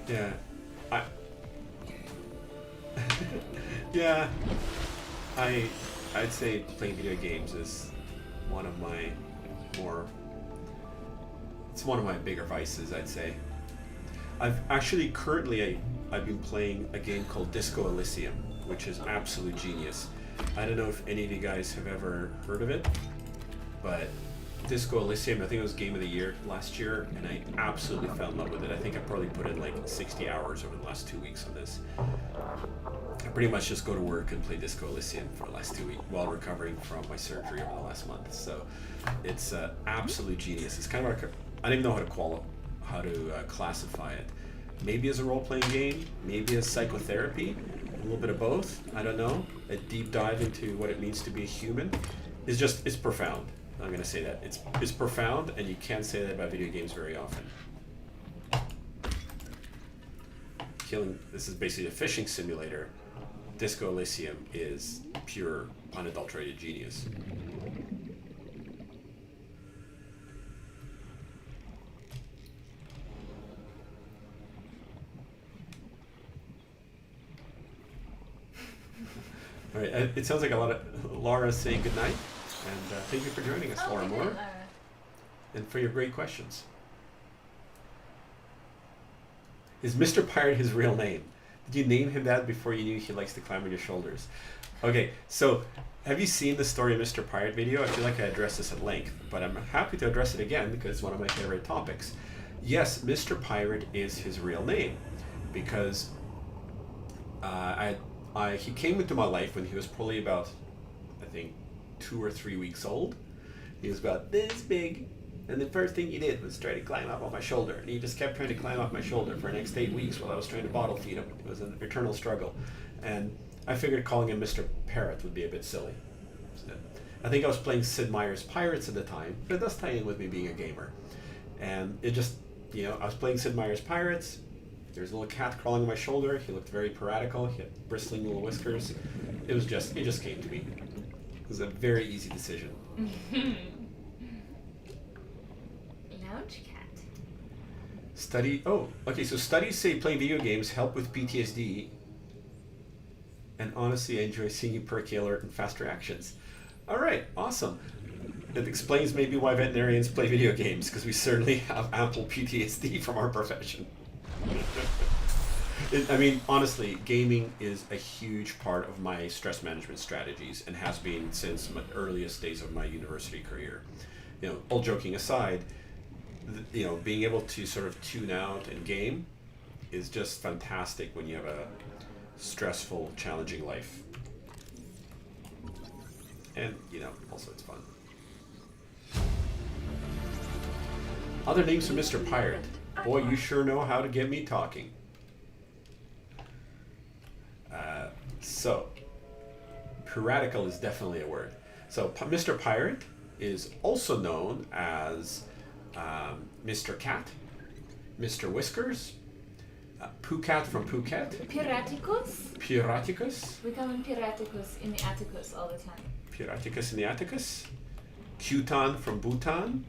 Yeah, yeah, I'd say playing video games is one of my it's one of my bigger vices, I'd say. I've been playing a game called Disco Elysium, which is absolute genius. I don't know if any of you guys have ever heard of it, but Disco Elysium, I think it was Game of the Year last year, and I absolutely fell in love with it. I think I probably put in like 60 hours over the last 2 weeks on this. I pretty much just go to work and play Disco Elysium for the last 2 weeks while recovering from my surgery over the last month. So it's absolute genius. It's kind of like I don't even know how to classify it. Maybe as a role-playing game, maybe as psychotherapy, a little bit of both. I don't know. A deep dive into what it means to be a human it's profound. I'm going to say that. It's profound, and you can't say that about video games very often. This is basically a fishing simulator. Disco Elysium is pure, unadulterated genius. All right, it sounds like a lot of Laura saying goodnight. And thank you for joining us, Laura Moore, and for your great questions. Is Mr. Pirate his real name? Did you name him that before you knew he likes to climb on your shoulders? Okay, so have you seen the Story of Mr. Pirate video? I feel like I addressed this at length, but I'm happy to address it again because it's one of my favorite topics. Yes, Mr. Pirate is his real name because he came into my life when he was probably about, I think, 2 or 3 weeks old. He was about this big, and the first thing he did was try to climb up on my shoulder, and he just kept trying to climb up my shoulder for the next 8 weeks while I was trying to bottle feed him. It was an eternal struggle, and I figured calling him Mr. Parrot would be a bit silly. So, I think I was playing Sid Meier's Pirates at the time, but it does tie in with me being a gamer. And it just, I was playing Sid Meier's Pirates. There's a little cat crawling on my shoulder. He looked very piratical. He had bristling little whiskers. It just came to me. It was a very easy decision. Lounge cat. So studies say playing video games help with PTSD. And honestly, I enjoy seeing you perky alert and fast reactions. All right, awesome. It explains maybe why veterinarians play video games, because we certainly have ample PTSD from our profession. I mean, honestly, gaming is a huge part of my stress management strategies and has been since my earliest days of my university career. You know, all joking aside, you know, being able to sort of tune out and game is just fantastic when you have a stressful, challenging life. And, you know, also it's fun. Other names for Mr. Pirate. Boy, you sure know how to get me talking. So, piratical is definitely a word. So, Mr. Pirate is also known as Mr. Cat, Mr. Whiskers, Poocat from Phuket, Piraticus? Piraticus, We call him Piraticus in the Atticus all the time. Piraticus in the Atticus, Cutan from Bhutan,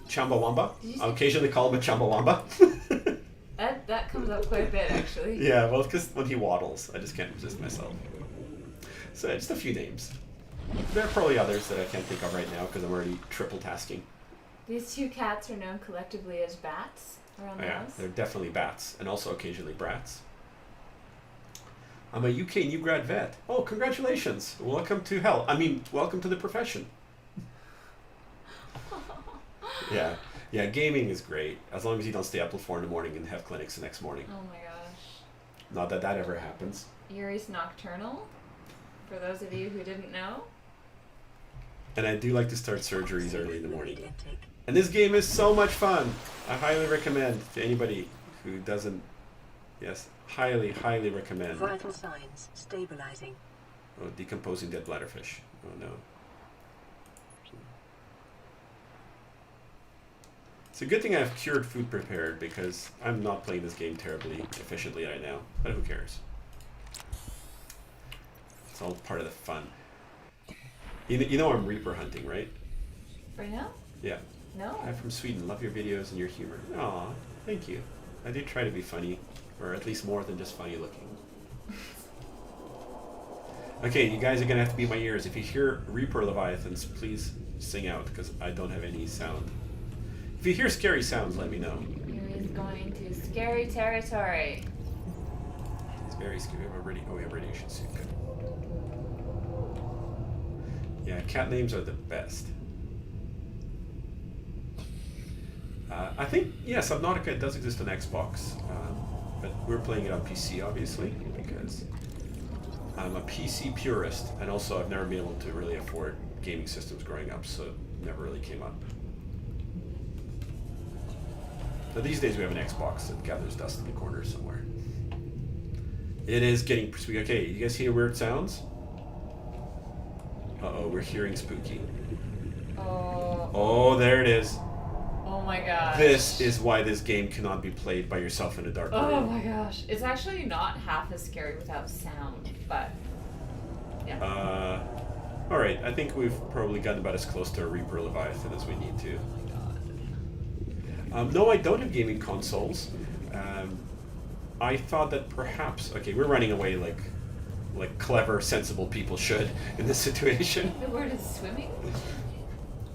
Chambawamba. I occasionally call him a Chambawamba. That comes up quite a bit, actually. Yeah, well, because when he waddles, I just can't resist myself. So just a few names. There are probably others that I can't think of right now because I'm already triple tasking. These two cats are known collectively as bats around the Yeah, house. they're definitely bats, and also occasionally brats. I'm a UK new grad vet. Oh, congratulations! Welcome to hell. I mean, welcome to the profession. Yeah, gaming is great as long as you don't stay up till 4 in the morning and have clinics the next morning. Oh my gosh. Not that that ever happens. Yuri's nocturnal, for those of you who didn't know. And I do like to start surgeries early in the morning. And this game is so much fun. I highly recommend to anybody who doesn't. Yes, highly, highly recommend. Vital signs stabilizing. Oh, decomposing dead bladderfish. Oh no. It's a good thing I have cured food prepared because I'm not playing this game terribly efficiently right now. But who cares? It's all part of the fun. You know I'm Reaper hunting, right? Right now? Yeah. No. I'm from Sweden. Love your videos and your humor. Aw, thank you. I do try to be funny, or at least more than just funny looking. Okay, you guys are gonna have to be my ears. If you hear Reaper Leviathans, please sing out because I don't have any sound. If you hear scary sounds, let me know. Yuri's going to scary territory. It's very scary. We have radiation suit. Good. Yeah, cat names are the best. I think, yeah, Subnautica does exist on Xbox, but we're playing it on PC, obviously, because I'm a PC purist, and also I've never been able to really afford gaming systems growing up, so it never really came up. But these days we have an Xbox that gathers dust in the corner somewhere. It is getting spooky. Okay, you guys hear weird sounds? Uh-oh, we're hearing spooky. Oh, there it is. Oh my gosh. This is why this game cannot be played by yourself in a dark room. Oh my gosh. It's actually not half as scary without sound, but yeah. Alright, I think we've probably gotten about as close to a Reaper Leviathan as we need to. No, I don't have gaming consoles. I thought that perhaps... Okay, we're running away like clever, sensible people should in this situation. The word is swimming?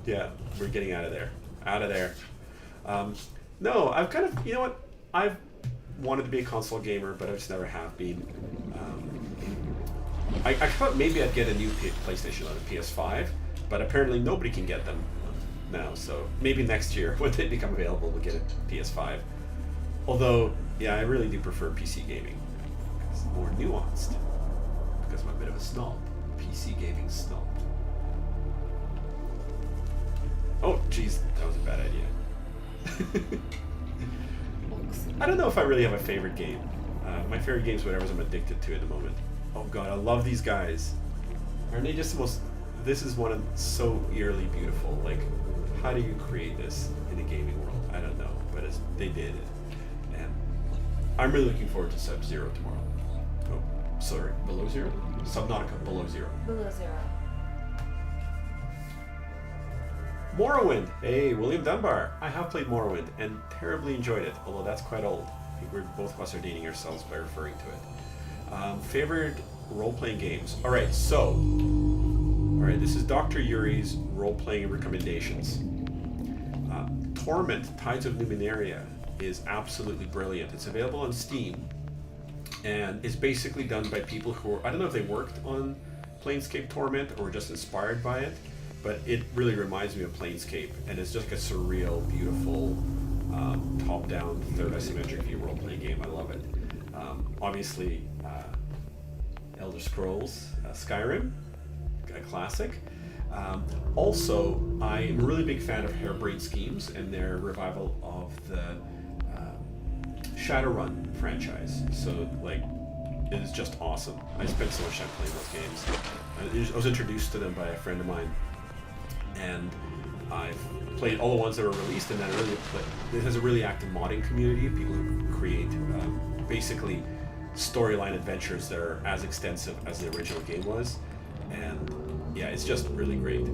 Yeah, we're getting out of there. Out of there. No, I've kind of... You know what? I've wanted to be a console gamer, but I just never have been. I thought maybe I'd get a new PlayStation on a PS5, but apparently nobody can get them now, so maybe next year when they become available we'll get a PS5. Although, yeah, I really do prefer PC gaming. It's more nuanced, because I'm a bit of a snob. PC gaming snob. Oh, jeez, that was a bad idea. I don't know if I really have a favorite game. My favorite game is whatever I'm addicted to at the moment. Oh god, I love these guys. Aren't they just the most... This is one of so eerily beautiful. Like, how do you create this in a gaming world? I don't know, but they did it. And I'm really looking forward to Sub-Zero tomorrow. Oh, sorry, Below Zero? Subnautica Below Zero. Below Zero. Morrowind! Hey, William Dunbar. I have played Morrowind and terribly enjoyed it, although that's quite old. I think both of us are dating ourselves by referring to it. Favorite role-playing games? Alright, so... Alright, this is Dr. Yuri's role-playing recommendations. Torment, Tides of Numenaria. is absolutely brilliant. It's available on Steam, and it's basically done by people who are, I don't know if they worked on Planescape Torment or just inspired by it, but it really reminds me of Planescape, and it's just like a surreal, beautiful, top-down, third isometric view role-playing game. I love it. Obviously, Elder Scrolls, Skyrim, a classic. Also, I'm a really big fan of Harebrained Schemes and their revival of the Shadowrun franchise. So, like, it is just awesome. I spent so much time playing those games. I was introduced to them by a friend of mine, and I've played all the ones that were released, and then it has a really active modding community of people who create basically storyline adventures that are as extensive as the original game was, and yeah, it's just really great.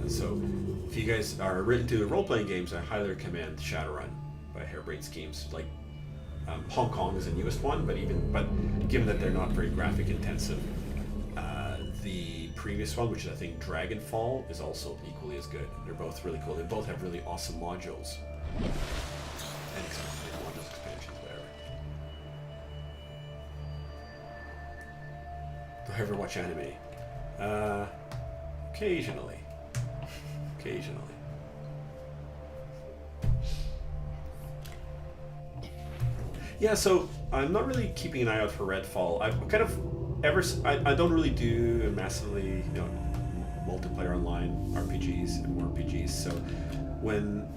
So if you guys are into role-playing games, I highly recommend Shadowrun by Harebrained Schemes. Like, Hong Kong is the newest one, but given that they're not very graphic intensive, the previous one, which is I think Dragonfall, is also equally as good. They're both really cool. They both have really awesome modules and modules, expansions, whatever. Do I ever watch anime? Occasionally. Yeah, so I'm not really keeping an eye out for Redfall. I've kind of I don't really do massively, multiplayer online RPGs and more RPGs. So when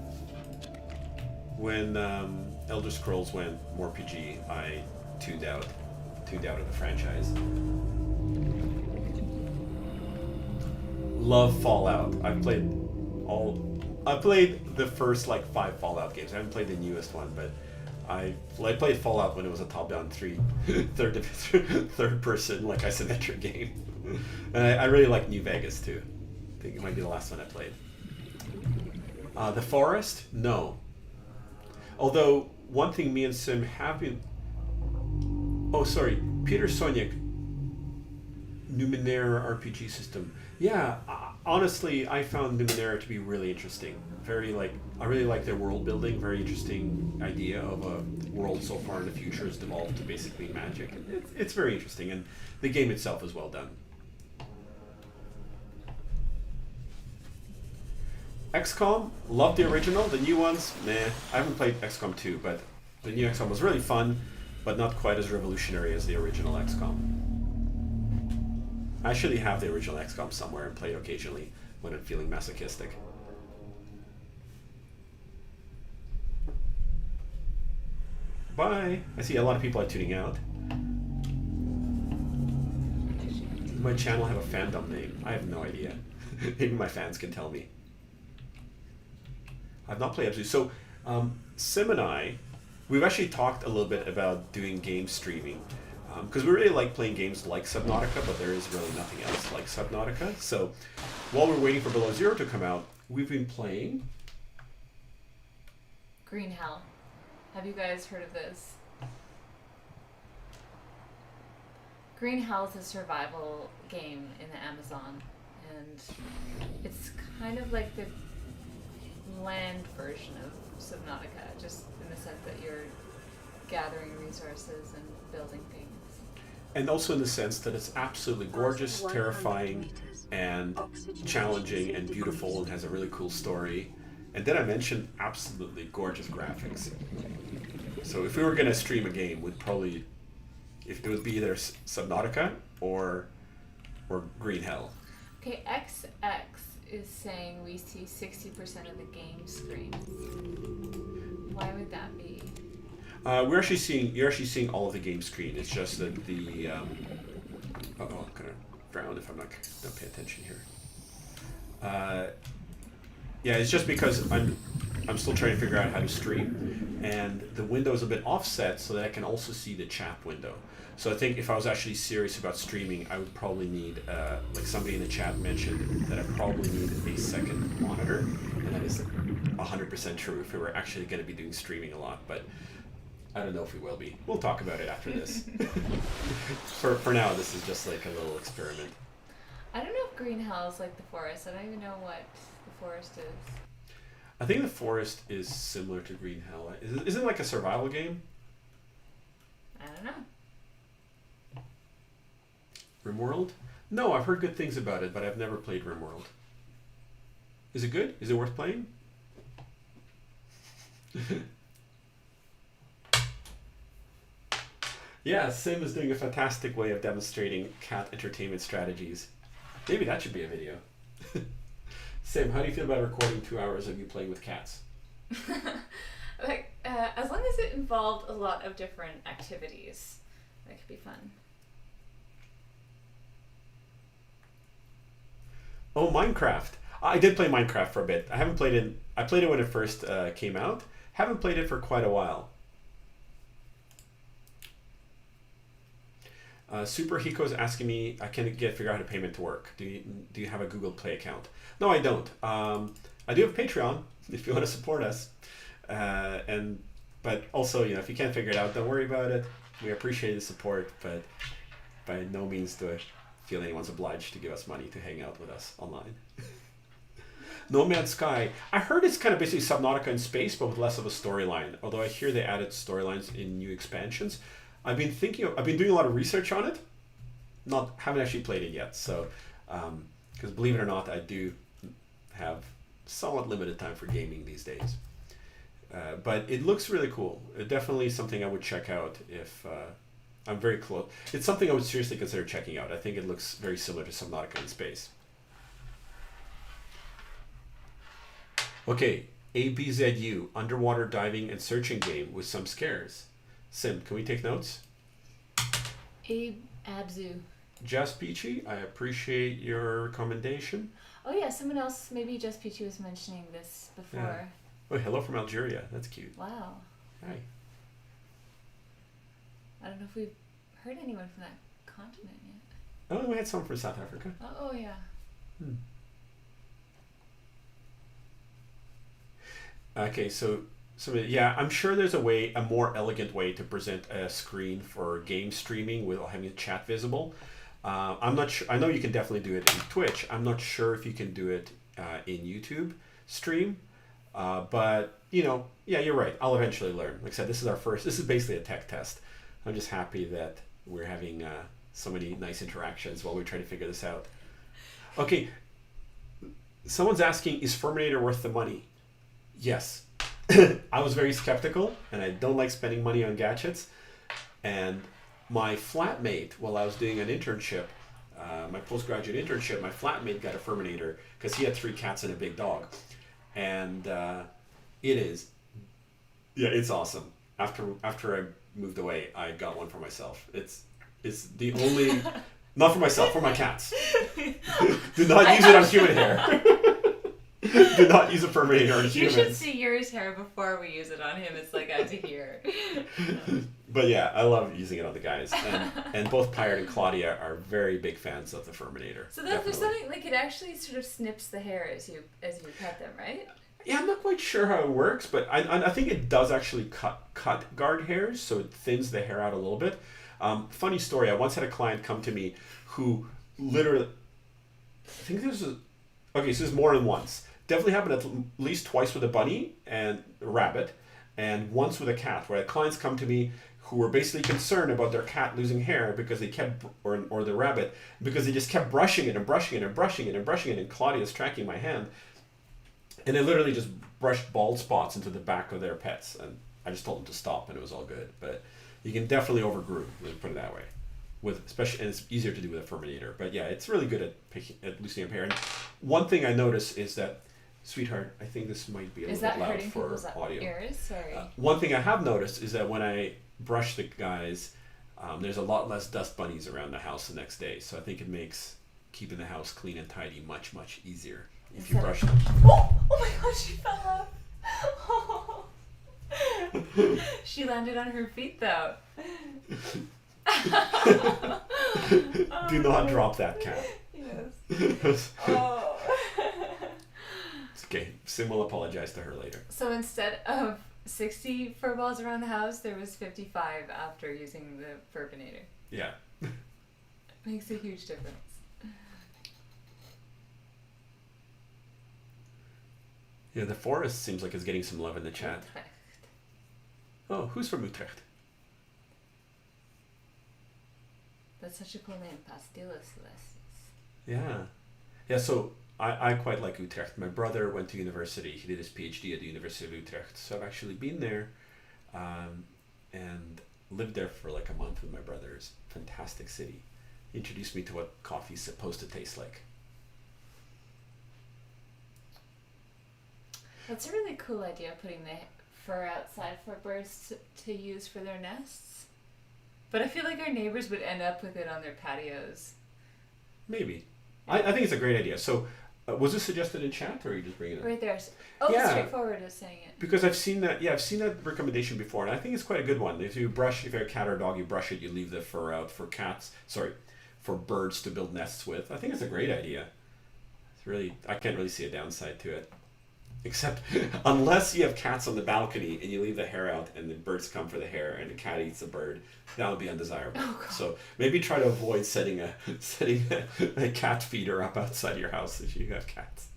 Elder Scrolls went more PG, I tuned out of the franchise. Love Fallout. I've played the first 5 Fallout games. I haven't played the newest one, but I played Fallout when it was a top-down third person isometric game. And I really like New Vegas too. I think it might be the last one I played. The Forest? No. Although one thing me and Sim have been. Oh, sorry, Peter Sonic. Numenera RPG system. Yeah, honestly, I found Numenera to be really interesting. I really like their world building. Very interesting idea of a world so far in the future has devolved to basically magic. It's very interesting, and the game itself is well done. XCOM, love the original. The new ones, nah. I haven't played XCOM 2, but the new XCOM was really fun, but not quite as revolutionary as the original XCOM. I actually have the original XCOM somewhere and play it occasionally when I'm feeling masochistic. Bye! I see a lot of people are tuning out. Does my channel have a fandom name? I have no idea. Maybe my fans can tell me. I've not played episodes. So, Sim and I, we've actually talked a little bit about doing game streaming. Because we really like playing games like Subnautica, but there is really nothing else like Subnautica. So while we're waiting for Below Zero to come out, we've been playing Green Hell. Have you guys heard of this? Green Hell is a survival game in the Amazon, and it's kind of like the land version of Subnautica, just in the sense that you're gathering resources and building things. And also in the sense that it's absolutely gorgeous, terrifying, and challenging and beautiful, and has a really cool story. And then I mentioned absolutely gorgeous graphics. So if we were going to stream a game, we'd probably, if it would be either Subnautica or Green Hell. Okay, XX is saying we see 60% of the game screen. Why would that be? You're actually seeing all of the game screen. It's just that the I'm gonna frown if I'm not don't pay attention here. Yeah, it's just because I'm still trying to figure out how to stream, and the window is a bit offset so that I can also see the chat window. So I think if I was actually serious about streaming, I would probably need, like somebody in the chat mentioned, that I probably need a second monitor, and that is 100% true if we were actually going to be doing streaming a lot, but I don't know if we will be. We'll talk about it after this. For now, this is just like a little experiment. I don't know if Green Hell is like the forest. I don't even know what the forest is. I think the forest is similar to Green Hell. Is it like a survival game? I don't know. RimWorld? No, I've heard good things about it, but I've never played RimWorld. Is it good? Is it worth playing? Yeah, Sim is doing a fantastic way of demonstrating cat entertainment strategies. Maybe that should be a video. Sim, how do you feel about recording 2 hours of you playing with cats? As long as it involved a lot of different activities, that could be fun. Oh, Minecraft. I did play Minecraft for a bit. I played it when it first came out. Haven't played it for quite a while. Super Hiko's asking me, I can't figure out how to payment to work. Do you have a Google Play account? No, I don't. I do have Patreon if you want to support us. But also, if you can't figure it out, don't worry about it. We appreciate the support, but by no means do I feel anyone's obliged to give us money to hang out with us online. Nomad Sky. I heard it's kind of basically Subnautica in space, but with less of a storyline. Although I hear they added storylines in new expansions. I've been doing a lot of research on it. Haven't actually played it yet. So, because believe it or not, I do have somewhat limited time for gaming these days. But it looks really cool. Definitely something I would check out if I'm very close. It's something I would seriously consider checking out. I think it looks very similar to Subnautica in space. Okay, ABZU, underwater diving and searching game with some scares. Sim, can we take notes? Abzu. Just Peachy, I appreciate your recommendation. Oh yeah, someone else, maybe Just Peachy was mentioning this before. Yeah. Oh, hello from Algeria. That's cute. Wow. Hi. I don't know if we've heard anyone from that continent yet. Oh, we had someone from South Africa. Oh yeah. Okay, so yeah, I'm sure there's a more elegant way to present a screen for game streaming without having the chat visible. I'm not sure. I know you can definitely do it in Twitch. I'm not sure if you can do it in YouTube stream. But yeah, you're right. I'll eventually learn. Like I said, this is basically a tech test. I'm just happy that we're having so many nice interactions while we try to figure this out. Okay, someone's asking, is Firminator worth the money? Yes. I was very skeptical, and I don't like spending money on gadgets. And my flatmate, while I was doing an internship, my postgraduate internship, my flatmate got a Firminator because he had 3 cats and a big dog. And it's awesome. After I moved away, I got one for myself. It's the only, not for myself, for my cats. Do not use it on human hair. Do not use a Firminator on humans. You should see Yuri's hair before we use it on him. It's like out to here. But yeah, I love using it on the guys. And both Pirate and Claudia are very big fans of the Firminator. So there's something, like, it actually sort of snips the hair as you pet them, right? Yeah, I'm not quite sure how it works, but I think it does actually cut guard hairs, so it thins the hair out a little bit. Funny story, I once had a client come to me who literally, so there's more than once. Definitely happened at least twice with a bunny and a rabbit, and once with a cat, where clients come to me who were basically concerned about their cat losing hair because they kept, or the rabbit, because they just kept brushing it and brushing it and brushing it and brushing it, and Claudia's tracking my hand. And they literally just brushed bald spots into the back of their pets. And I just told them to stop, and it was all good. But you can definitely overgroom, let's put it that way. And it's easier to do with a Firminator. But yeah, it's really good at loosening up hair. And one thing I noticed is that, sweetheart, I think this might be a little bit loud for audio. Ears? Sorry. One thing I have noticed is that when I brush the guys, there's a lot less dust bunnies around the house the next day. So I think it makes keeping the house clean and tidy much, much easier. If you brush them. Oh my god, she fell off. Oh. She landed on her feet though. Do not drop that cat. Yes. Oh. It's okay. Sim will apologize to her later. So instead of 60 fur balls around the house, there was 55 after using the Firminator. Yeah. Makes a huge difference. Yeah, the forest seems like it's getting some love in the chat. Utrecht. Oh, who's from Utrecht? That's such a cool name, Pastilles. Yeah. Yeah, so I quite like Utrecht. My brother went to university. He did his PhD at the University of Utrecht. So I've actually been there and lived there for like a month with my brother. It's a fantastic city. He introduced me to what coffee's supposed to taste like. That's a really cool idea, putting the fur outside for birds to use for their nests. But I feel like our neighbors would end up with it on their patios. Maybe. I think it's a great idea. So was this suggested in chat or are you just bringing it up? Right there. Oh, Yeah. it's straightforward as saying it. Because I've seen that, I've seen that recommendation before, and I think it's quite a good one. If you have a cat or a dog, you brush it, you leave the fur out for birds to build nests with. I think it's a great idea. It's really, I can't really see a downside to it. Except, unless you have cats on the balcony and you leave the hair out and the birds come for the hair and the cat eats the bird, that would be undesirable. Oh, So maybe try to avoid setting a cat feeder up outside your house if you have cats.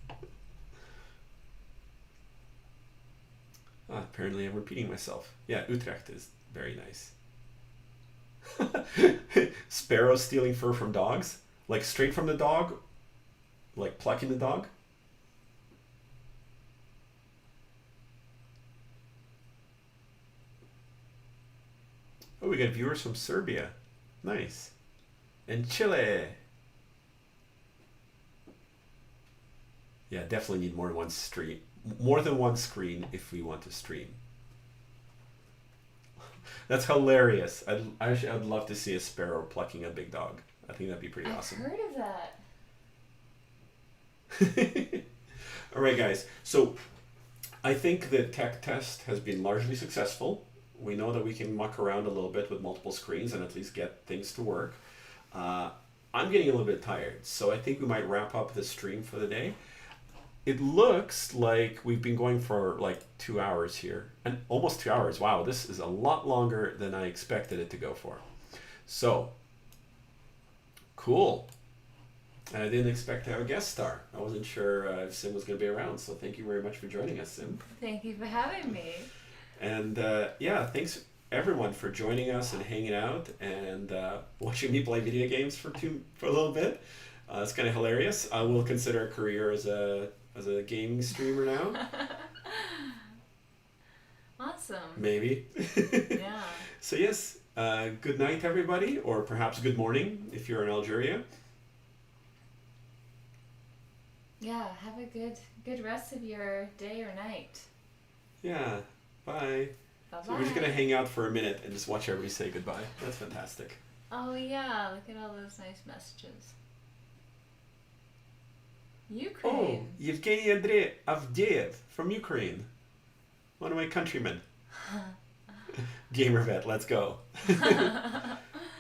Apparently I'm repeating myself. Yeah, Utrecht is very nice. Sparrows stealing fur from dogs? Like straight from the dog? Like plucking the dog? Oh, we got viewers from Serbia. Nice. And Chile. Yeah, definitely need more than one screen if we want to stream. That's hilarious. I'd love to see a sparrow plucking a big dog. I think that'd be pretty awesome. I've heard of that. All right, guys. So I think the tech test has been largely successful. We know that we can muck around a little bit with multiple screens and at least get things to work. I'm getting a little bit tired, so I think we might wrap up the stream for the day. It looks like we've been going for like 2 hours here, and almost 2 hours. Wow, this is a lot longer than I expected it to go for. So, cool. And I didn't expect to have a guest star. I wasn't sure if Sim was going to be around, so thank you very much for joining us, Sim. Thank you for having me. And thanks everyone for joining us and hanging out and watching me play video games for a little bit. It's kind of hilarious. I will consider a career as a gaming streamer now. Awesome. Maybe. Yeah. So yes, good night everybody, or perhaps good morning if you're in Algeria. Yeah, have a good rest of your day or night. Yeah, bye. Bye-bye. So we're just going to hang out for a minute and just watch everybody say goodbye. That's fantastic. Oh yeah, look at all those nice messages. Oh, Ukraine. Yevgeny Avdeyev from Ukraine. One of my countrymen. Gamer vet, let's go.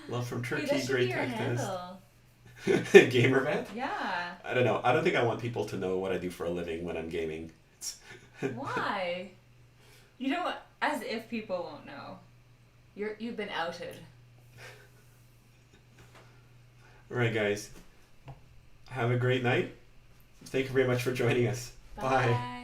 Love from Hey, Turkey, that should great be your tech test. handle. Gamer vet? Yeah. I don't know. I don't think I want people to know what I do for a living when I'm gaming. Why? You know what? As if people won't know. You've been outed. Alright guys. Have a great night. Thank you very much for joining us. Bye.